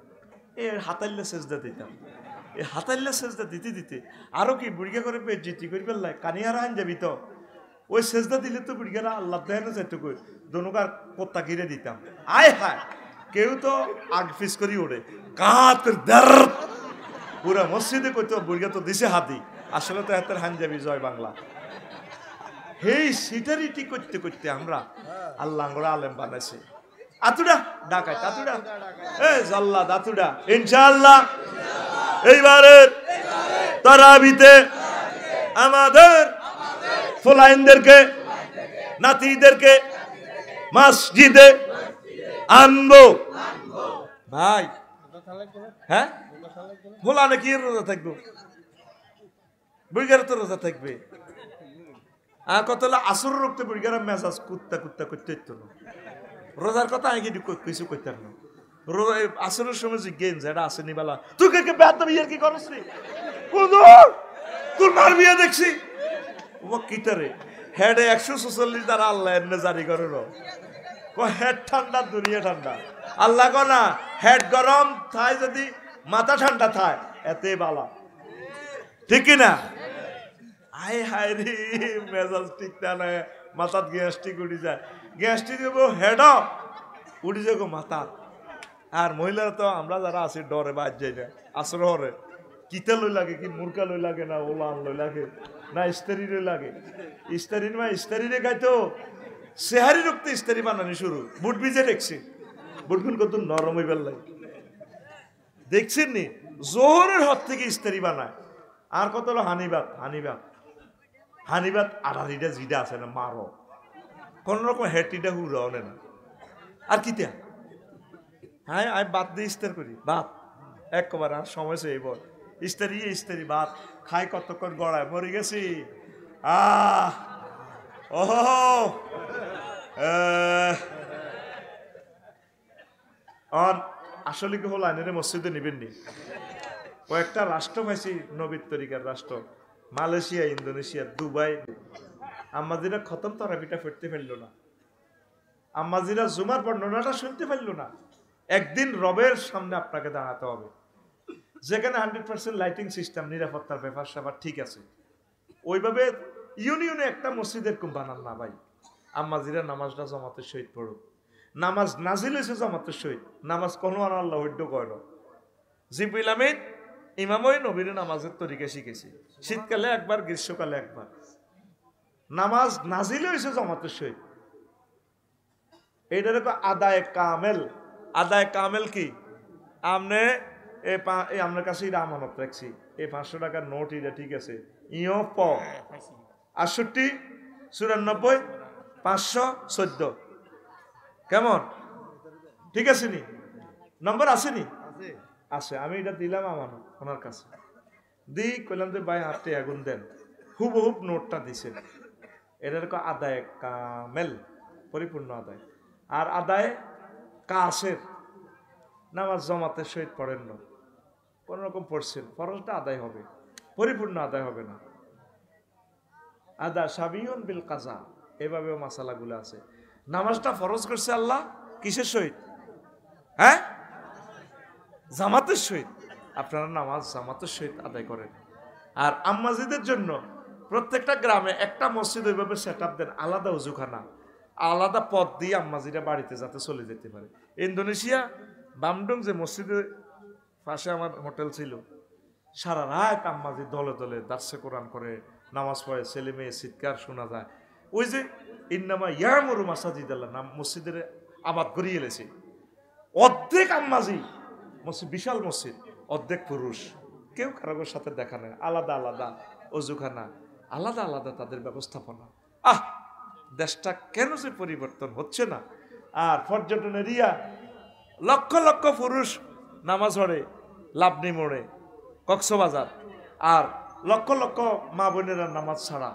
এ হাতাইলে সেজদা দিতাম। এই হাতাইলে সেজদা দিতে দিতে আরো কি বুড়িয়া করে বেজ্জিতি করি ফেললাই, কানিয়ারা হান যাবি তো ওই সেজদা দিলে তো বুড়িয়ারা আল্লাহ দেয় না যাইতো কই দনুকার কোত্তা ঘিরে দিতাম। আয় হায়, কেউ তো আগ ফিস করি ওড়ে কাত করে দার পুরা মসজিদে কইতো বুড়িয়া তো দিছে হাতি, আসলে তো হাতের হান যাবি জয় বাংলা। হেই সিটারিটি করতে করতে আমরা আল্লাহ আলেম বানাইছে। আতুডা ডাকাই আতুডা, এ জাল্লা দাতুডা ইনশাআল্লাহ এইবারের তারাবিতে আমাদের ফলাইনদেরকে নাতিদেরকে মসজিদে আনবো ভাই। হ্যাঁ ভোলা নাকি রোজা থাকবো, বুড়িগার তো রোজা থাকবে। আর কত হলো আসর রক্তে বুড়িগার মেজাজ কুত্তা কুত্তা করতে হইতো না, রোজার কথা আগে কিছু করতাম না। আসরের সময় যে গেন যেটা আসে নিবালা তুই কে বেদ বিয়ের কি করস রে তোর মার বিয়ে দেখছি ও কিটারে হেডে 146 দ্বারা আল্লাহ এনে জারি করে হেড ঠান্ডা দুনিয়া ঠান্ডা, আল্লাহ কো না হেড গরম থাই যদি মাথা ঠান্ডা থায় এতে বালা, ঠিক কিনা? আয় হায় রে মেজাজ ঠিক না, মাথাত গ্যাস্ট্রিক উঠি যায়, গ্যাস্ট্রিক হেড উঠি যাবো মাথা। আর মহিলারা তো আমরা যারা আছি ডরে বাদ যাই না, আসর হরে কিতা লই লাগে, কি মুরকা লই লাগে না ওলান লই লাগে না ইস্তারি লই লাগে, ইস্তারি মা ইস্তারি রে গাইতো সেহারি রক্তে ইস্তারি বানানি শুরু, বুট ভিজে দেখছি বুটগুন কত নরম হয়ে বেল লাগে দেখছেন নি, জোহরের হাত থেকে ইস্তারি বানায়। আর কত হলো হানিবাত হানিবাত হানিবাত আড়ারিটা জিডা আছে না মারো কোন রকম হেটিটা হুড়া অনে না। আর কিতা হ্যাঁ আমি বাদ দিয়ে ইস্তার করি বাদ একবার, আর সময় সে বল ইস্তারি ইস্তারি বাদ খাই কতক্ষণ গড়ায় মরে গেছি। আসলে কি হলো আইনের মসজিদে নিবেননি, কয়েকটা রাষ্ট্র পাইছি নবীর তরিকার রাষ্ট্র, মালয়েশিয়া, ইন্দোনেশিয়া, দুবাই। আম্মাজিরা খতম তারাবিটা ফিরতে ফেললো না, আম্মাজিরা জুমার বর্ণনাটা শুনতে পারলো না। একদিন রবের সামনে আপনাকে দাঁড়াতে হবে, যেখানে 100% লাইটিং সিস্টেম, নিরাপত্তার ব্যাপার স্যাপার ঠিক আছে, ওইভাবে ইউনিয়নে একটা মসজিদের কম বানান না ভাই। আম্মাজিরা নামাজটা জামাতের সহিত পড়ুক, নামাজ নাজিল হয়েছে জামাতের সহিত, নামাজ কোনো আল্লাহ হইড কয় না। জিবরিল আমিন ইমামই নবীর নামাজের তরিকা শিখেছি, শীতকালে একবার গ্রীষ্মকালে একবার। নামাজ নাজিল হয়েছে জামাতের সহিত, এইটা আদায় কামেল। আদায় কামেল কি? আমনে আপনার কাছে এটা আমানত রাখছি, এই 500 টাকার নোট, এটা ঠিক আছে, ইও প 68 94 514 কেমন? ঠিক আছে নি? নম্বর আছে নি? আছে। আমি এটা দিলাম আমানত ওনার কাছে, দিই কইলাম যে ভাই হাতে আগুন দেন, হুবহুব নোটটা দিছেন। এটার আদায় কামেল, পরিপূর্ণ আদায়। আর আদায় কাসের, নামাজ জামাতের সহিত পড়েন না, কোন রকম পড়ছেন, ফরজটা আদায় হবে, পরিপূর্ণ আদায় হবে না। আদা সাবিয়ন বিল কাজা, এভাবেও মাসালাগুলো আছে। নামাজটা ফরজ করছে আল্লাহ কিসের সহিত? হ্যাঁ, জামাতের সহিত। আপনারা নামাজ জামাতের সহিত আদায় করেন। আর আম্মাজিদের জন্য প্রত্যেকটা গ্রামে একটা মসজিদ ওইভাবে সেট আপ দেন, আলাদা উজুখানা, আলাদা পথ দিয়ে আম্মাজিরা বাড়িতে যাতে চলে যেতে পারে। ইন্দোনেশিয়া বামডং যে মসজিদের পাশে আমার হোটেল ছিল, সারা রাত আম্মাজি দলে দলে দার্সে কোরআন করে, নামাজ পড়ে, ছেলে মেয়ে চিৎকার শোনা যায়। ওই যে ইন্নামা ইয়ামুরু মাসাজিদাল্লাহ নাম মসজিদের আবাদ করিয়ে এলেছে। অর্ধেক আম্মাজি মসজিদ, বিশাল মসজিদ, অর্ধেক পুরুষ, কেউ কারোর সাথে দেখা নেই, আলাদা আলাদা অজুখানা, আলাদা আলাদা তাদের ব্যবস্থাপনা। দেশটা কেন যে পরিবর্তন হচ্ছে না। আর পর্যটন এরিয়া, লক্ষ লক্ষ পুরুষ নামাজ পড়ে লাবনি মোড়ে, কক্সবাজার, আর লক্ষ লক্ষ মা বোনেরা নামাজ ছাড়া।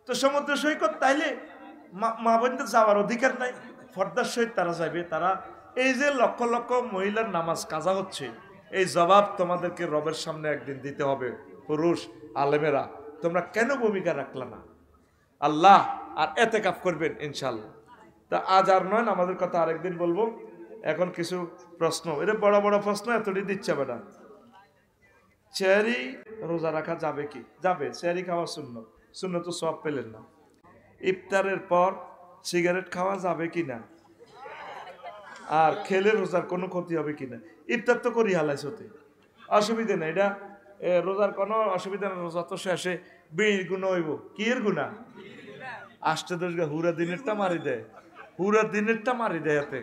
তো সমুদ্র সৈকত তাইলে মা বোনদের যাওয়ার অধিকার নাই, পর্দার সহিত তারা যাবে। তারা এই যে লক্ষ লক্ষ মহিলার নামাজ কাজা হচ্ছে, এই জবাব তোমাদেরকে রবের সামনে একদিন দিতে হবে। পুরুষ আলেমেরা, তোমরা কেন ভূমিকা রাখলা না? আল্লাহ আর এতেকাফ করবেন ইনশাল্লাহ। তা আজ আর নয়, আমাদের কথা আরেকদিন বলবো। এখন কিছু প্রশ্ন, এটা বড় বড় প্রশ্ন, এতটি দিচ্ছে বেটা। চেহারি রোজা রাখা যাবে কি? যাবে। চেহারি খাওয়া সুন্নত, সুন্নত তো সব পেলেন না। ইফতারের পর সিগারেট খাওয়া যাবে কি না? আর খেলে রোজার কোনো ক্ষতি হবে কিনা? ইফতার তো করি হালাইছ, অসুবিধা নেই, এটা রোজার কোনো অসুবিধা নেই। রোজা তো শেষে বিড়ির গুণা হইব। কি এর গুণা? 8-10 হুরা দিনেরটা মারি দেয়, হুরা দিনেরটা মারি দেয়। এতে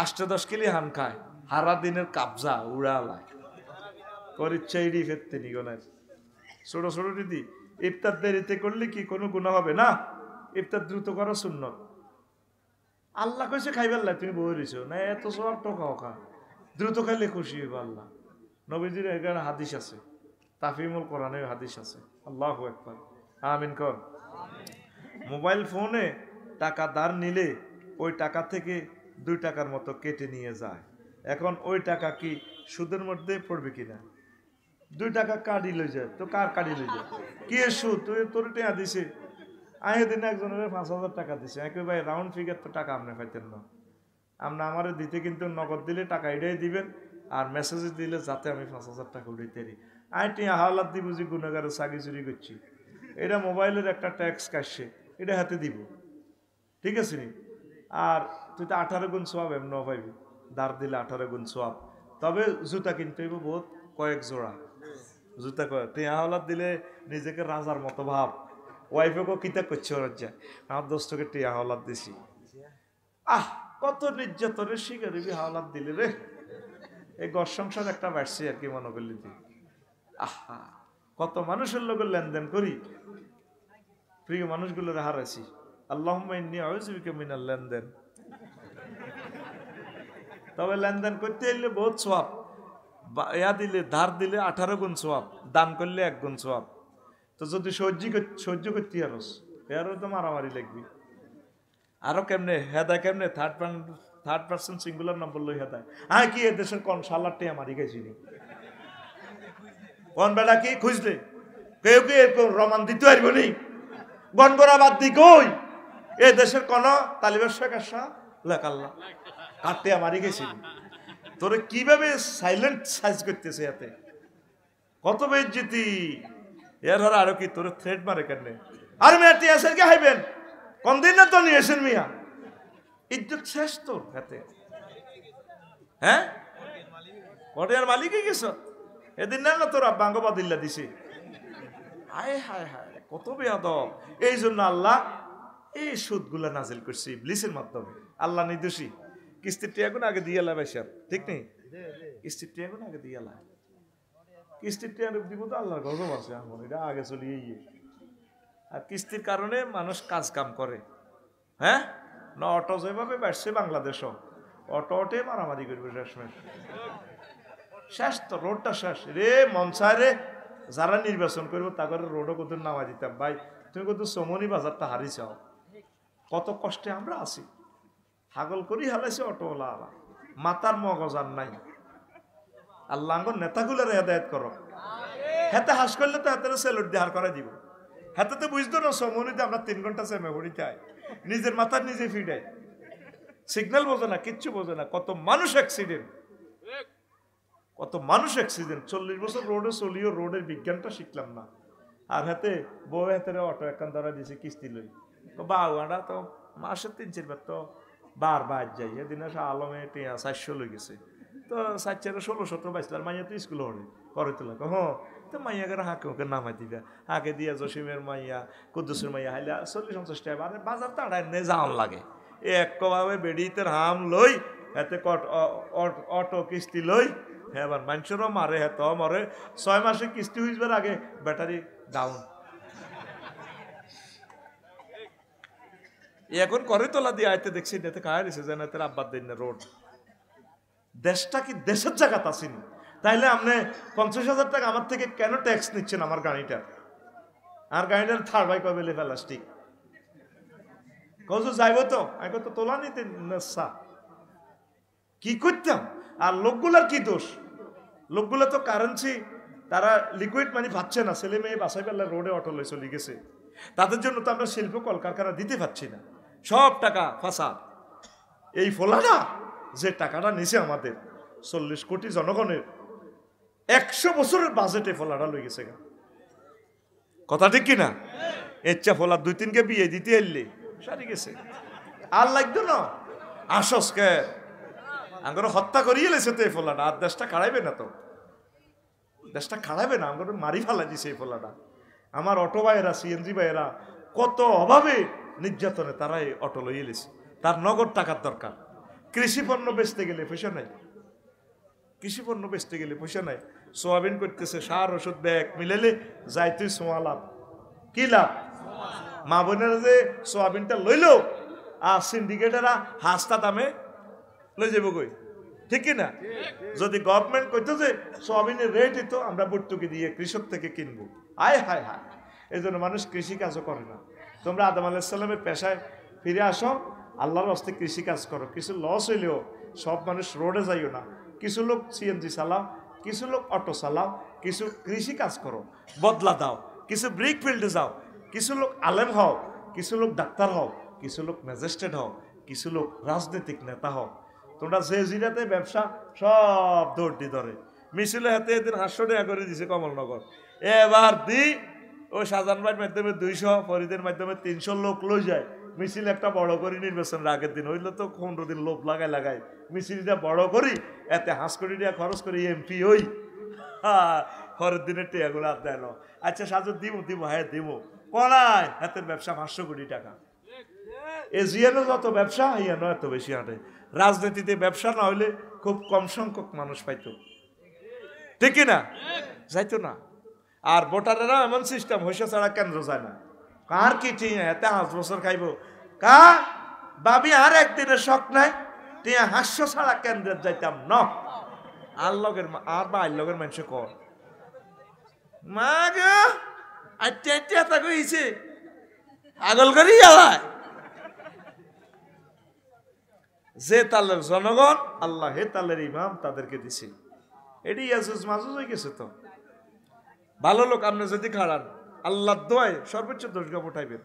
8-10 কিলি হান খায়, হারা দিনের কাবজা উড়ালায় পরিচয় ফেরতে নিগনের ছোট ছোট দিদি। ইফতার দেরিতে করলে কি কোনো গুণা হবে না? ইফতার দ্রুত করা সুন্নত। আল্লাহ কইছে খাইবার লাই, তুমি বই রইছো না, এত সব টোকাও খা, দ্রুত খাইলে খুশি হইব আল্লাহ। নবীজির এখানে হাদিস আছে, তাফিমুল কোরআনে হাদিস আছে। আল্লাহু আকবার, আমিন কর। মোবাইল ফোনে টাকা ধার নিলে ওই টাকা থেকে 2 টাকার মতো কেটে নিয়ে যায়। এখন ওই টাকা কি সুদের মধ্যে পড়বে কিনা? 2 টাকা কাটি লই যায়, তো কার কাটি লই যায়? কি সুদ? তুই তোর টেয়া দিছে, আগে দিনে একজনের 5,000 টাকা দিছে। একই ভাই রাউন্ড ফিগার তো টাকা আপনি পাইতেন না, আপনি আমারে দিতে কিন্তু নগদ দিলে টাকা এটাই দিবেন, আর মেসেজে দিলে যাতে আমি 5,000 টাকা উঠাইতে পারি। আমি টিয়া হাওলাত দিব যে গুণাগারের চাকরি চুরি করছি, এটা মোবাইলের একটা ট্যাক্স কাটছে, এটা হাতে দিব, ঠিক আছে নি? আর তুই তো 18 গুণ সোয়াব এমন পাইবি, ধার দিলে 18 গুণ সোয়াব। তবে জুতা কিনতে হইব বহুত, কয়েক জোড়া জুতা। টিয়া হাওলাত দিলে নিজেকে রাজার মতো ভাব, ওয়াইফেও কিতা করছে ওর যা, আমার দোস্তকে টিয়া হাওলাত দিছি। কত নির্যাতনের শিকার হাওলাত দিলে রে। এই ঘর সংসার একটা বাড়ছে আর কি মনে করলি তুই। কত মানুষের লোক লেনদেন করি, প্রিয় মানুষগুলোর হারাইছি। আল্লাহুম্মা ইন্নী আউযু বিকা মিনাল লেনদেন। তবে লেনদেন করতে এলে বহুত সওয়াব, ইয়া দিলে ধার দিলে 18 গুণ সওয়াব, দান করলে 1 গুণ সওয়াব। তো যদি সহ্য করতে আরস, এরও তো মারামারি লাগবি। আরো কেমনে হেদায়, কেমনে থার্ড পার্সন সিঙ্গুলার নাম বললো হেদায়। কি এ দেশের কোন সালারটি আমারই গেছি নি, কোন বেলা কি খুঁজলে কেউ কি এরকম রমান দিতে পারব নি? গনগরা বাদ দি কই এ দেশের কোন তালিবের শেখ আসা লেখাল্লা কাটতে আমারই গেছি। তোরে কিভাবে সাইলেন্ট সাইজ করতেছে, এতে কত বেজ্জতি। এর হর আরো কি তোরে থ্রেড মারে কেন? আর মেয়েটি আসেন কে হাইবেন কোন দিন না তো নিয়েছেন মিয়া, ইজ্জত শেষ তোর হাতে। হ্যাঁ, পটিয়ার মালিকই গেছ এদিন না তোর আব্বাঙ্গ বাদিল্লা দিছে। হায় হায় হায়, কত বেয়াদব। এই জন্য আল্লাহ এই সুদগুলা নাজিল করছে ইবলিসের মাধ্যমে। আল্লাহ নির্দোষী। কিস্তির টিয়াগুন আগে দিয়ে এলা বেশার, ঠিক নেই? কিস্তির টিয়াগুন আগে দিয়ে এলা, কিস্তির টিয়া দিব তো আল্লাহর গজব আছে এখন, এটা আগে চলিয়ে গিয়ে। আর কিস্তির কারণে মানুষ কাজ কাম করে। হ্যাঁ না, অটো যেভাবে বাড়ছে বাংলাদেশও, অটোটে মারামারি করবে শেষমেশ। শেষ তো, রোডটা শেষ রে। মন চায় রে যারা নির্বাচন করবো তাদের রোডও কত নামা দিতাম। ভাই তুমি কত সমনি বাজারটা হারি চাও, কত কষ্টে আমরা আছি। হাগল করি হালাইছে অটোওয়ালা, মাতার মগজার নাই। আল্লাহ নেতাগুলোর হেদায়ত করো। হেতে হাস করলে তো হাতে সেলুট দিয়ে হার করাই দিব। হাতে তো বুঝতো না সমনিতে আমরা 3 ঘন্টা সেমে পড়িতে হয়, নিজের মাথার নিজে ফিডায়, সিগন্যাল বোঝে না, কিচ্ছু বোঝে না। কত মানুষ অ্যাক্সিডেন্ট, কত মানুষ অ্যাক্সিডেন্ট। 40 বছর রোডে চলিও রোডের বিজ্ঞানটা শিখলাম না। আর হাতে বউ হাতে অটো একখান ধরা দিয়েছে কিস্তি লই। বাউাটা তো মাসে 3-4 বার তো বার যাই। এদিন আলমে 400 লই গেছে, তো 4-16 বাইসলার মাইয়া তো স্কুল করে তোলা। হ্যাঁ, তো মাইয়া করে হাঁকে ওকে নামাই দিবা। হাঁকে দিয়া জসিমের মাইয়া, কুদ্দুসের মাইয়া হাইলা 40-50 টাকা। মানে বাজার তাড়ায় নে যাওয়ান লাগে। একভাবে বেডিতে হাম লই, হাতে অটো কিস্তি লই। হ্যাঁ, এবার মানুষেরও মারে, হ্যাঁ তো মরে। 6 মাসে কিস্তি হইবার আগে ব্যাটারি ডাউন। এখন করে তোলা দিয়ে আইতে দেখছি এতে খায় দিছে যেন এতে আব্বার দিন না রোড। দেশটা কি দেশের জায়গা আসেনি? তাইলে আপনি 50,000 টাকা আমার থেকে কেন ট্যাক্স নিচ্ছেন আমার গাড়িটার? আর গাড়িটার থার ভাই কবে প্লাস্টিক কত যাইব তো আমি কত তোলা নিতে নেশা কি করতাম। আর লোকগুলার কি দোষ? লোকগুলো তো কারেন্সি, তারা লিকুইড মানি পাচ্ছে না। ছেলে মেয়ে বাসায় পেলে রোডে অটো লই চলে গেছে। তাদের জন্য তো আমরা শিল্প কলকারখানা দিতে পারছি না। সব টাকা ফাঁসা। এই ফলাটা যে টাকাটা নিছে আমাদের 40 কোটি জনগণের 100 বছরের বাজেটে ফলাটা লই গেছে। কথা ঠিক কিনা? ইচ্ছা ফলা 2-3কে বিয়ে দিতে এলে সারি গেছে। আর লাগতো না আসসকে আঙ্গর হত্যা করিয়ে লেছে তো এই ফলাটা। আর দেশটা খাড়াইবে না তো, দেশটা খাড়াইবে না। আঙ্গর মারি ফেলা দিছে এই ফলাটা। আমার অটো ভাইয়েরা, সিএনজি ভাইয়েরা কত অভাবে নির্যাতনে তারা এই অটো লইয়ে লেছে। তার নগদ টাকার দরকার। কৃষি পণ্য বেচতে গেলে পয়সা নাই, কৃষি পণ্য বেচতে গেলে পয়সা নাই। সোয়াবিন করতেছে, সার ওষুধ ব্যাগ মিলেলে যাই তুই সোয়া লাভ। কি লাভ? মা বোনেরা যে সোয়াবিনটা লইলো আর সিন্ডিকেটেরা হাসতা দামে লই যাবো কই, ঠিক কিনা? যদি গভর্নমেন্ট কইতো যে সোয়াবিনের রেট হইতো আমরা ভর্তুকি দিয়ে কৃষক থেকে কিনবো, আয় হায় হায়। এই জন্য মানুষ কৃষি কাজও করে না। তোমরা আদম আলাইহিস সালামের পেশায় ফিরে আসো, আল্লাহর হস্তে কৃষি কাজ করো। কিছু লস হইলেও সব মানুষ রোডে যাইও না। কিছু লোক সিএনজি চালাও, কিছু লোক অটো চালাও, কিছু কৃষি কাজ করো, বদলা দাও। কিছু ব্রিক ফিল্ডে যাও, কিছু লোক আলেম হও, কিছু লোক ডাক্তার হও, কিছু লোক ম্যাজিস্ট্রেট হও, কিছু লোক রাজনৈতিক নেতা হও। তোমরা যে জিরাতে ব্যবসা সব দৌড়টি ধরে। মিছিলে হাতে এদিন 500 টাকা করে দিছে কমলনগর। এবার দি ও শাহজাহান ভাইয়ের মাধ্যমে 200, ফরিদের মাধ্যমে 300 লোক লই যায়। মিছিল একটা বড় করি নির্বাচনের আগের দিন হইলে তো 15 দিন লোভ লাগাই মিছিলটা বড় করি, এতে 5 কোটি টাকা খরচ করি এমপি হই। পরের দিনের টেয়াগুলো আর দেয় না। আচ্ছা সাজু দিব হ্যাঁ দিব কলায় হাতের ব্যবসা 500 কোটি টাকা। এজিয়ানো যত ব্যবসা ইয়ানো এত বেশি হাঁটে। রাজনীতিতে ব্যবসা না হইলে খুব কম সংখ্যক মানুষ পাইতো, ঠিক কিনা? যাইতো না। আর ভোটারেরা এমন সিস্টেম হইসা ছাড়া কেন্দ্র যায় না। কার কি ঠিক এতে 5 বছর খাইব কা ভাবি আর একদিনের শখ নাই টিয়া 500 ছাড়া কেন্দ্রে যাইতাম ন। আর লগের আর বাইর লগের মানুষ কর মা গো আচ্ছা তা কইছে আগল করি আলায়। যে তালের জনগণ আল্লাহ হে তালের ইমাম তাদেরকে দিছে। এটি ইয়াজুজ মাজুজ হয়ে গেছে। তো ভালো লোক আপনি যদি খাড়ান আল্লাহর দোয়ায় সর্বোচ্চ 10 গা উঠাইবেন।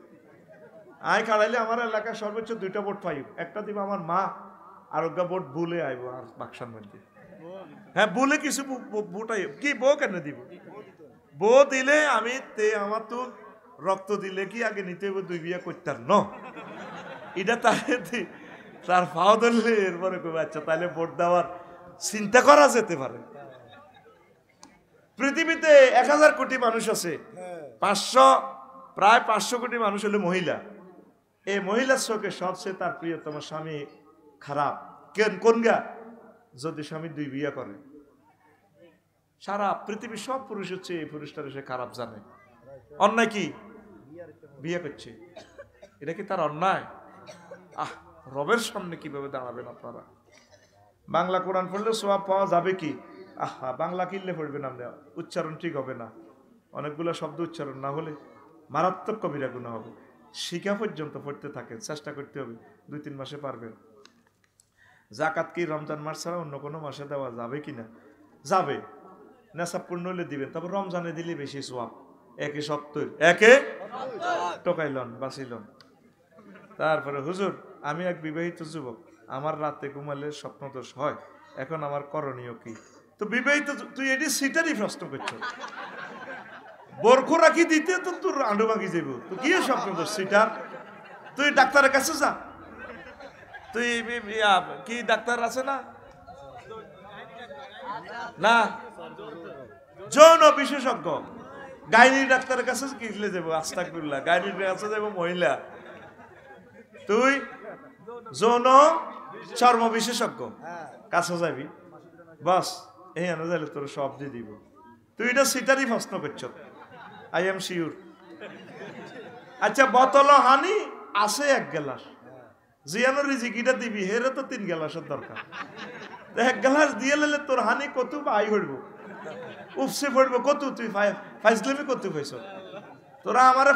আয় খাড়াইলে আমার এলাকায় সর্বোচ্চ 2টা ভোট পাইব। একটা দিব আমার মা, আর গা ভোট ভুলে আইব আর বাক্সার মধ্যে। হ্যাঁ ভুলে কিছু ভোট আইব কি বউ কেন দিব? বউ দিলে আমি আমার তো রক্ত দিলে কি আগে নিতে হইব 2 বিয়া করতাম ন। এটা তার ফাও ধরলে এরপরে কবে আচ্ছা তাহলে ভোট দেওয়ার চিন্তা করা যেতে পারে। পৃথিবীতে 1000 কোটি মানুষ আছে, 500 প্রায় 500 কোটি মানুষ হলো মহিলা। এই মহিলার চোখে সবচেয়ে তার প্রিয়তম স্বামী খারাপ কোন গা? যদি স্বামী 2 বিয়ে করে। সারা পৃথিবীর সব পুরুষ হচ্ছে এই পুরুষটার সে খারাপ জানে। অন্যায় কি? বিয়ে করছে, এটা কি তার অন্যায়? রবের সামনে কিভাবে দাঁড়াবেন আপনারা? বাংলা কোরআন পড়লে সওয়াব পাওয়া যাবে কি? বাংলা কিনলে পড়বেন আমরা, উচ্চারণ ঠিক হবে না, অনেকগুলো শব্দ উচ্চারণ না হলে মারাত্মক কবিরা গুনাহ হবে। শিখা পর্যন্ত পড়তে থাকেন, চেষ্টা করতে হবে, 2-3 মাসে পারবেন। যাকাত কি রমজান মাস ছাড়া অন্য কোনো মাসে দেওয়া যাবে কিনা? যাবে, নেশাব পূর্ণ হলে দিবেন, তবে রমজানে দিলে বেশি সওয়াব। 170 টোকাইলন বাঁচিলন। তারপরে হুজুর আমি এক বিবাহিত যুবক, আমার রাতে ঘুমালে স্বপ্নদোষ হয়, এখন আমার করণীয় কি? তো বিবাহিত তুই এটি সিটারই প্রশ্ন করছো, বরখো রাখি দিতে তো তোর আন্ডু মাগি যাব, তো কি স্বপ্নদোষ সিটার? তুই ডাক্তারের কাছে যা, তুই কি ডাক্তার আছে না? না, যৌন বিশেষজ্ঞ গাইনি ডাক্তারের কাছে কিনলে যাবো, আস্তাগফিরুল্লাহ, গাইনির কাছে যাবো মহিলা। তুই যৌন চর্ম বিশেষজ্ঞ কাছে যাবি, বাস এই আনো যাইলে তোর সব দিয়ে দিব। তুই এটা সিটারই প্রশ্ন করছ, আই এম শিওর। আচ্ছা বোতল হানি আছে 1 গ্লাস, জিয়ানো রিজিকিটা দিবি, হেরে তো 3 গ্লাসের দরকার। 1 গ্লাস দিয়ে লেলে তোর হানি কত বাই হইব, উপসে পড়বো কত? তুই ফাইজলামি করতে পাইছ? তোরা আমার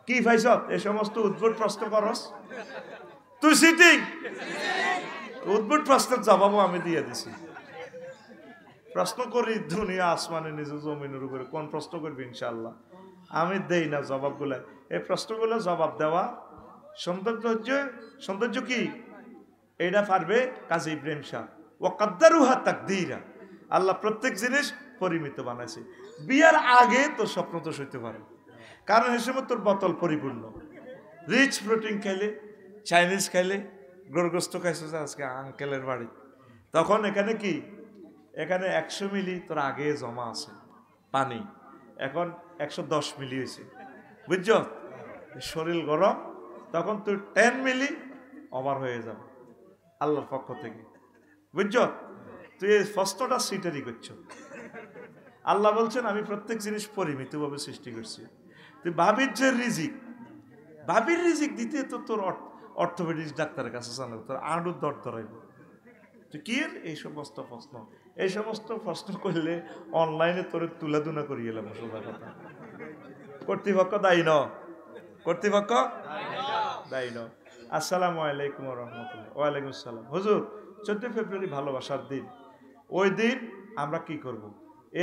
কি পাইছ? এই সমস্ত উদ্ভট প্রশ্ন করস তুই, সিটিং উদ্ভট প্রশ্নের জবাবও আমি দিয়ে দিছি। প্রশ্ন করি দুনিয়া আসমানে নিজে জমিনের উপরে, কোন প্রশ্ন করবি? ইনশাল্লাহ আমি দেই না জবাবগুলা। এই প্রশ্নগুলো জবাব দেওয়া সৌন্দর্য কি? এইটা পারবে কাজী ইব্রাহিম শাহ। ও কাদ্দারুহা তাকদীরা, আল্লাহ প্রত্যেক জিনিস পরিমিত বানাইছে। বিয়ার আগে তোর স্বপ্ন তো সইতে পারে, কারণ হিসেবে তোর বোতল পরিপূর্ণ। রিচ প্রোটিন খাইলে, চাইনিজ খাইলে, গরুগ্রস্ত খাইছে আজকে আঙ্কেলের বাড়ি, তখন এখানে কি? এখানে 100 মিলি তোর আগে জমা আছে পানি, এখন 110 মিলি হয়েছে, বুঝছ? শরীর গরম, তখন তুই 10 মিলি ওভার হয়ে যাবে আল্লাহর পক্ষ থেকে, বুঝছ? তুই এই প্রশ্নটা সিটারি করছো। আল্লাহ বলছেন আমি প্রত্যেক জিনিস পরিমিতভাবে সৃষ্টি করছি। তুই ভাবির যে রিজিক, ভাবির রিজিক দিতে তো তোর অর্থোপেডিক ডাক্তারের কাছে জানো, তোর আঁড়ুর দর ধরাইব। তুই কি এই সমস্ত প্রশ্ন, এই সমস্ত প্রশ্ন করলে অনলাইনে তোর তুলাধুনা করিয়ে এলাম। সোজা কথা, কর্তৃপক্ষ দায়ী ন, কর্তৃপক্ষ দায়ী ন। আসসালামু আলাইকুম রহমতুল্লাহ। ওয়ালাইকুম আসসালাম। হুজুর 14 ফেব্রুয়ারি ভালোবাসার দিন, ওই দিন আমরা কি করব?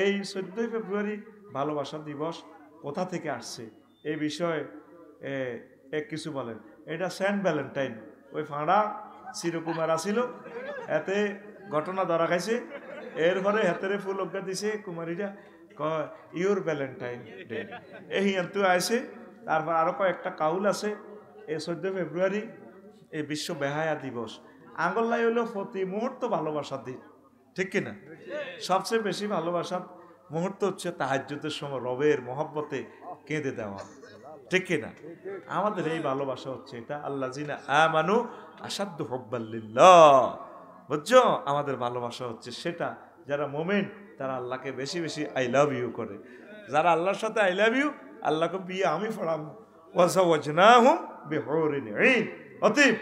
এই 14 ফেব্রুয়ারি ভালোবাসা দিবস কোথা থেকে আসছে এই বিষয়ে কিছু বলেন। এটা সেন্ট ভ্যালেন্টাইন, ওই ফাঁড়া চিরকুমার আসিল, এতে ঘটনা ধরা খাইছে, এরপরে হাতেরে ফুল অজ্ঞা দিছে কুমারীরা, কয় ইউর ভ্যালেন্টাইন ডে, এই তুই আইসে। তারপর আরো কয়েকটা কাউল আছে। এই 14 ফেব্রুয়ারি এই বিশ্ব বেহায়া দিবস। আঙ্গল্লাই হলো প্রতি মুহূর্ত ভালোবাসার দিন, ঠিক কিনা? সবচেয়ে বেশি ভালোবাসার মুহূর্ত হচ্ছে তাহাজ্জুদের সময় রবের মহব্বতে কেঁদে দেওয়া, ঠিক কিনা? আমাদের এই ভালোবাসা হচ্ছে এটা, আল্লাহ জিনা আমানু আসাদ্দু হুব্বাল্লিল্লাহ, বুঝছো? আমাদের ভালোবাসা হচ্ছে সেটা, যারা মুমিন তারা আল্লাহকে বেশি বেশি আই লাভ ইউ করে। যারা আল্লাহর সাথে আই লাভ ইউ, আল্লাহকে বিয়ে আমি পড়াম। ওয়াজাওয়াজনাহুম বিহুরিন ঈন। অতএব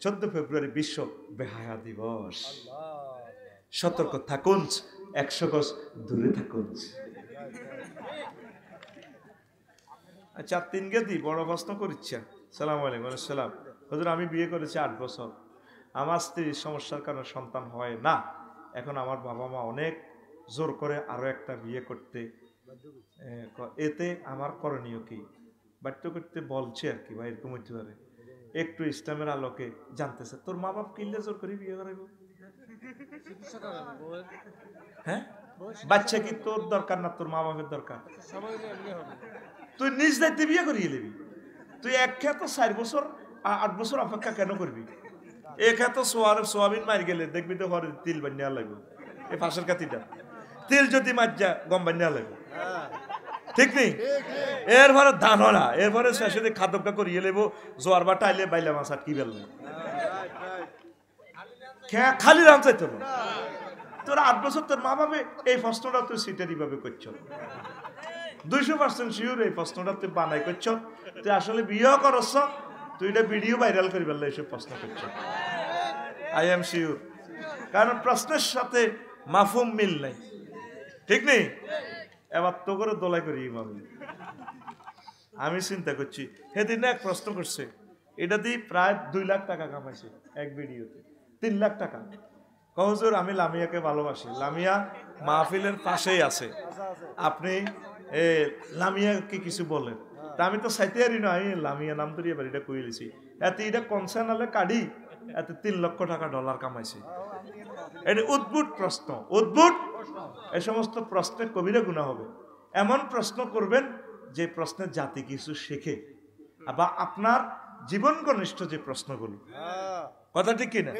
14 ফেব্রুয়ারি বিশ্ব বেহায়া দিবস। সতর্ক থাকুন, 100 গজ দূরে থাকুন। আচ্ছা 3 গেদি বড় প্রশ্ন করিচ্ছা। সালামু আলাইকুম। আসসালাম। হুজুর আমি বিয়ে করেছি 8 বছর, আমার স্ত্রীর সমস্যার কারণে সন্তান হয় না। এখন আমার বাবা মা অনেক জোর করে আরো একটা বিয়ে করতে, এতে আমার করণীয় কি? বাধ্য করতে বলছে আর কি, বা এরকম হইতে পারে। একটু ইসলামের আলোকে জানতেছে। তোর মা বাপ কিনলে জোর করে বিয়ে করাইব? হ্যাঁ, বাচ্চা কি তোর দরকার না তোর মা বাপের দরকার? তুই নিজ দায়িত্বে বিয়ে করিয়ে নিবি। তুই এক খেয়ে তো 4 বছর 8 বছর অপেক্ষা কেন করবি? এক এত সোয়াবিন মার গেলে দেখবি তো ঘরে তিল বানিয়ে লাগবে এই পাশের কাতিটা তিল যদি মার যা গম বানিয়ে লাগবে ঠিক নেই এরপরে ধান হলা এরপরে শেষে খাদ্যটা করিয়ে লেবো জোয়ার বাটা আইলে বাইলা মাছ আটকি বেললে খালি রাম চাইতো না তোর 8 বছর তোর মা ভাবে এই প্রশ্নটা তুই সিটারি ভাবে করছ 200% শিওর এই প্রশ্নটা তুই বানাই করছ তুই আসলে বিয়ে করছ তুই এটা ভিডিও ভাইরাল করে ফেললে এইসব প্রশ্ন করছ আই এম শিওর কারণ প্রশ্নের সাথে মাফহুম মিল নাই ঠিক নেই এবার তো করে দোলাই করি আমি চিন্তা করছি সেদিন এক প্রশ্ন করছে এটা দিয়ে প্রায় 2 লাখ টাকা কামাইছে এক ভিডিওতে 3 লাখ টাকা হুজুর আমি লামিয়াকে ভালোবাসি লামিয়া মাহফিলের পাশেই আছে আপনি লামিয়াকে কিছু বলেন তা আমি তো চাইতে পারি না আমি লামিয়া নাম ধরে এবার এটা কইলেছি এতে এটা কনসার্ন হলে কাঢ়ি এতে 3 লক্ষ টাকা ডলার কামাইছে এটা উদ্ভুত প্রশ্ন উদ্ভুত এই সমস্ত প্রশ্নে কবিরা গুনাহ হবে এমন প্রশ্ন করবেন যে প্রশ্নের জাতি কিছু শেখে বা আপনার জীবন ঘনিষ্ঠ যে প্রশ্নগুলো কথা ঠিক কিনা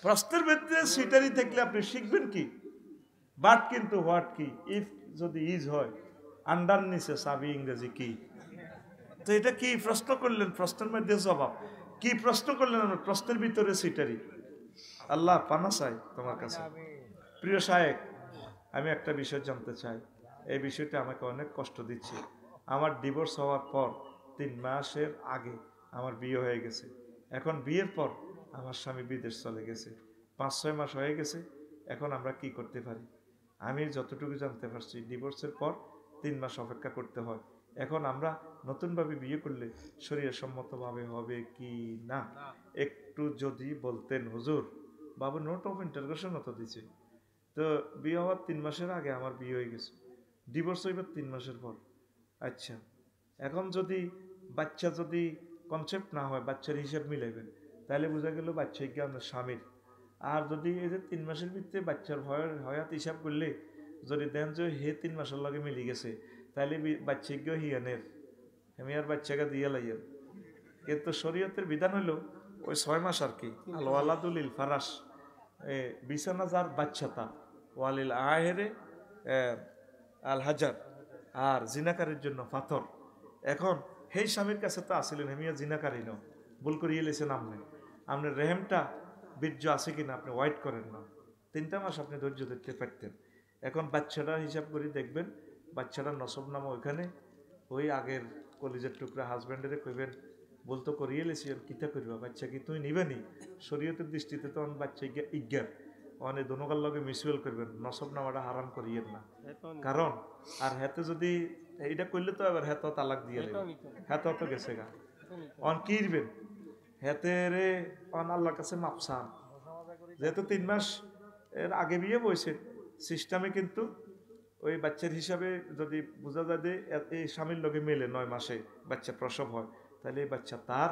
প্রশ্নের ভিতরে সিটারি থাকলে আপনি শিখবেন কি বাট কিন্তু হোয়াট কি ইফ যদি ইজ হয় আন্ডার নিচে সাবি ইংরেজি কি তো এটা কি প্রশ্ন করলেন প্রশ্নের মধ্যে জবাব কি প্রশ্ন করলেন প্রশ্নের ভিতরে সিটারি আল্লাহ পানা চাই তোমার কাছে প্রিয় শায়েক আমি একটা বিষয় জানতে চাই এই বিষয়টা আমাকে অনেক কষ্ট দিচ্ছে আমার ডিভোর্স হওয়ার পর 3 মাসের আগে আমার বিয়ে হয়ে গেছে এখন বিয়ের পর আমার স্বামী বিদেশ চলে গেছে 5-6 মাস হয়ে গেছে এখন আমরা কি করতে পারি আমি যতটুকু জানতে পারছি ডিভোর্সের পর 3 মাস অপেক্ষা করতে হয় এখন আমরা নতুনভাবে বিয়ে করলে শরীয়সম্মতভাবে হবে কি না একটু যদি বলতেন হুজুর বাবু নোট অফ ইন্টারোগেশন তো দিছে তো বিয়ে হওয়ার 3 মাসের আগে আমার বিয়ে হয়ে গেছে ডিভোর্স হইবার 3 মাসের পর আচ্ছা এখন যদি বাচ্চা যদি কনসেপ্ট না হয় বাচ্চার হিসাব মিলাইবেন তাহলে বোঝা গেল বাচ্চা কি আপনার স্বামীর আর যদি এই যে 3 মাসের ভিতরে বাচ্চার হয়াত হিসাব করলে যদি দেন যে হে 3 মাসের লগে মিলে গেছে তাহলে বাচ্চা গিয়ে হিয়ানের আমি আর বাচ্চাকে দিয়ে লাইয়েন কিন্তু শরীয়তের বিধান হইল ওই 6 মাস আর কি আল ওয়ালাদুলিল ফারাস বিছানা যার বাচ্চা তা ওয়ালিল আহেরে আল হাজার আর জিনাকারের জন্য পাথর এখন সেই স্বামীর কাছে তো আসিলেন হেমিয়া জিনাকারী ন ভুল করিয়ে লেছেন আপনার রেহেমটা বীর্য আছে কিনা আপনি ওয়াইট করেন না 3টা মাস আপনি ধৈর্য ধরতে পারতেন এখন বাচ্চাটা হিসাব করে দেখবেন বাচ্চাটা নসব নাম ওইখানে ওই আগের কলিজের টুকরা হাজব্যান্ডেরে কইবেন বলতো করিয়ে লেছি আর কিতা করবা বাচ্চা কি তুমি নিবেনি শরীয়তের দৃষ্টিতে তখন বাচ্চা ইজ্ঞান অনেক দোনোকার লগে মিউচুয়াল করবেন নসব নামাটা হারাম করিয়েন না কারণ আর হাতে যদি এইটা করলে তো এবার হাতে তালাক দিয়ে দেবে হাতে তো গেছে গা অন কি দিবেন হাতে রে অন আল্লাহর কাছে মাপসান যেহেতু 3 মাস এর আগে বিয়ে বইছে সিস্টেমে কিন্তু ওই বাচ্চার হিসাবে যদি বোঝা যায় যে এই স্বামীর লগে মেলে 9 মাসে বাচ্চা প্রসব হয় তাহলে এই বাচ্চা তার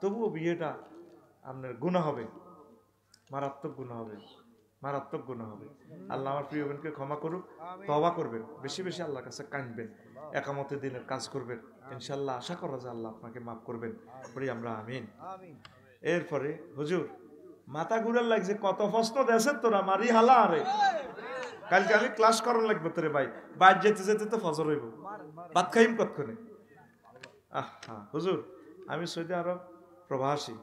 তবুও বিয়েটা আপনার গুনাহ হবে মারাত্মক গুনাহ হবে মারাত্মক গুনাহ হবে আল্লাহ আমার প্রিয় বোনকে ক্ষমা করুক তওবা করবেন বেশি বেশি আল্লাহর কাছে কাঁদবেন একামতের দিনের কাজ করবেন ইনশাআল্লাহ আশা করা যায় আল্লাহ আপনাকে মাফ করবেন পড়ি আমরা আমিন এরপরে হুজুর মাথা ঘুরার লাগছে কত প্রশ্ন দেশে তোরা মারি হালা আরে কালকে আমি ক্লাস করার লাগবে তোরে ভাই বাইর যেতে যেতে তো ফজর হইব ভাত খাইম কতক্ষণে আহা হুজুর আমি সৌদি আরব প্রবাসী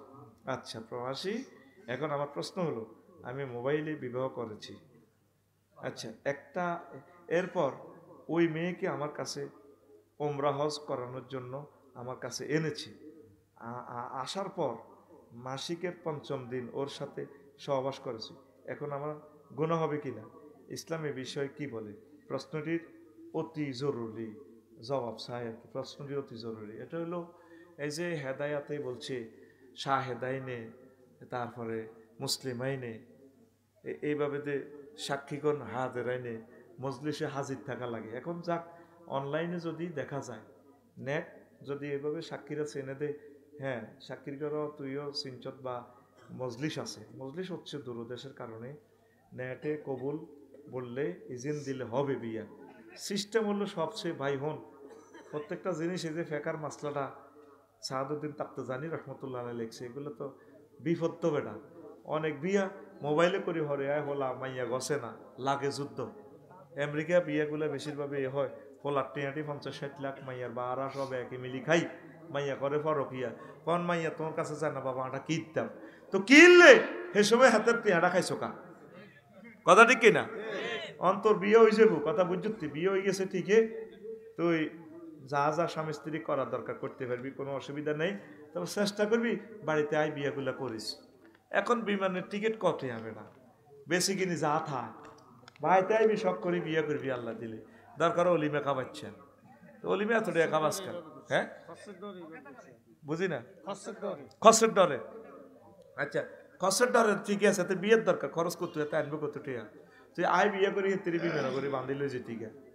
আচ্ছা প্রবাসী এখন আমার প্রশ্ন হলো আমি মোবাইলে বিবাহ করেছি আচ্ছা একটা এরপর ওই মেয়েকে আমার কাছে ওমরা হজ করানোর জন্য আমার কাছে এনেছি আসার পর মাসিকের 5ম দিন ওর সাথে সহবাস করেছি এখন আমার গুনাহ হবে কিনা ইসলামী বিষয় কি বলে প্রশ্নটির অতি জরুরি জবাব চাই আর কি প্রশ্নটি অতি জরুরি এটা হলো এই যে হেদায়াতে বলছে শাহ হেদাইনে তারপরে মুসলিম আইনে এইভাবে যে সাক্ষীগণ হাজির আইনে মজলিসে হাজির থাকা লাগে এখন যাক অনলাইনে যদি দেখা যায় নেট যদি এভাবে সাক্ষীরা চেনে দে হ্যাঁ সাক্ষীর করো তুইও সিনচত বা মজলিস আছে মজলিস হচ্ছে দূরদেশের কারণে নেটে কবুল বললে ইজিন দিলে হবে বিয়া সিস্টেম হলো সবচেয়ে ভাই হন প্রত্যেকটা জিনিস এই যে ফেকার মাসলাটা সাহাদুদ্দিন তাপ্তাজানি রহমতুল্লাহ আলাইহি লিখছে এগুলো তো বিপদ তো বেটা অনেক বিয়া মোবাইলে করে হরে আয় হলা মাইয়া গছে না লাগে যুদ্ধ আমেরিকা বিয়াগুলো বেশিরভাগ এ হয় হোলার টিয়াটি 50-60 লাখ মাইয়ার বা আরা সব একই মিলি খাই মাইয়া করে ফরকিয়া কোন মাইয়া তোমার কাছে যায় না বাবা এটা কিনতাম তো কিনলে সে সময় হাতের টিয়াটা খাইছো কা কথা ঠিক কিনা অন্তর বিয়ে হয়ে যাবো কথা বুঝছি বিয়ে হয়ে গেছে ঠিকই তুই যা যা স্বামী স্ত্রী করার দরকার করতে পারবি কোনো অসুবিধা নেই তবে চেষ্টা করবি বাড়িতে আয় বিয়েগুলা করিস এখন বিমানের টিকিট কতই হবে না বেশি কিনি যা থাক বাড়িতে আইবি শখ করি বিয়ে করবি আল্লাহ দিলে দরকার অলিমে খাওয়াচ্ছেন তো অলিমে এত টাকা খাবাস কেন হ্যাঁ বুঝি না খরচের ডরে আচ্ছা খরচের ডরে ঠিকই আছে তুই বিয়ের দরকার খরচ করতে আনবে কত টাকা তুই আয় বিয়ে করি তিরি বিমেনা করি বান্ধিলে যে ঠিক আছে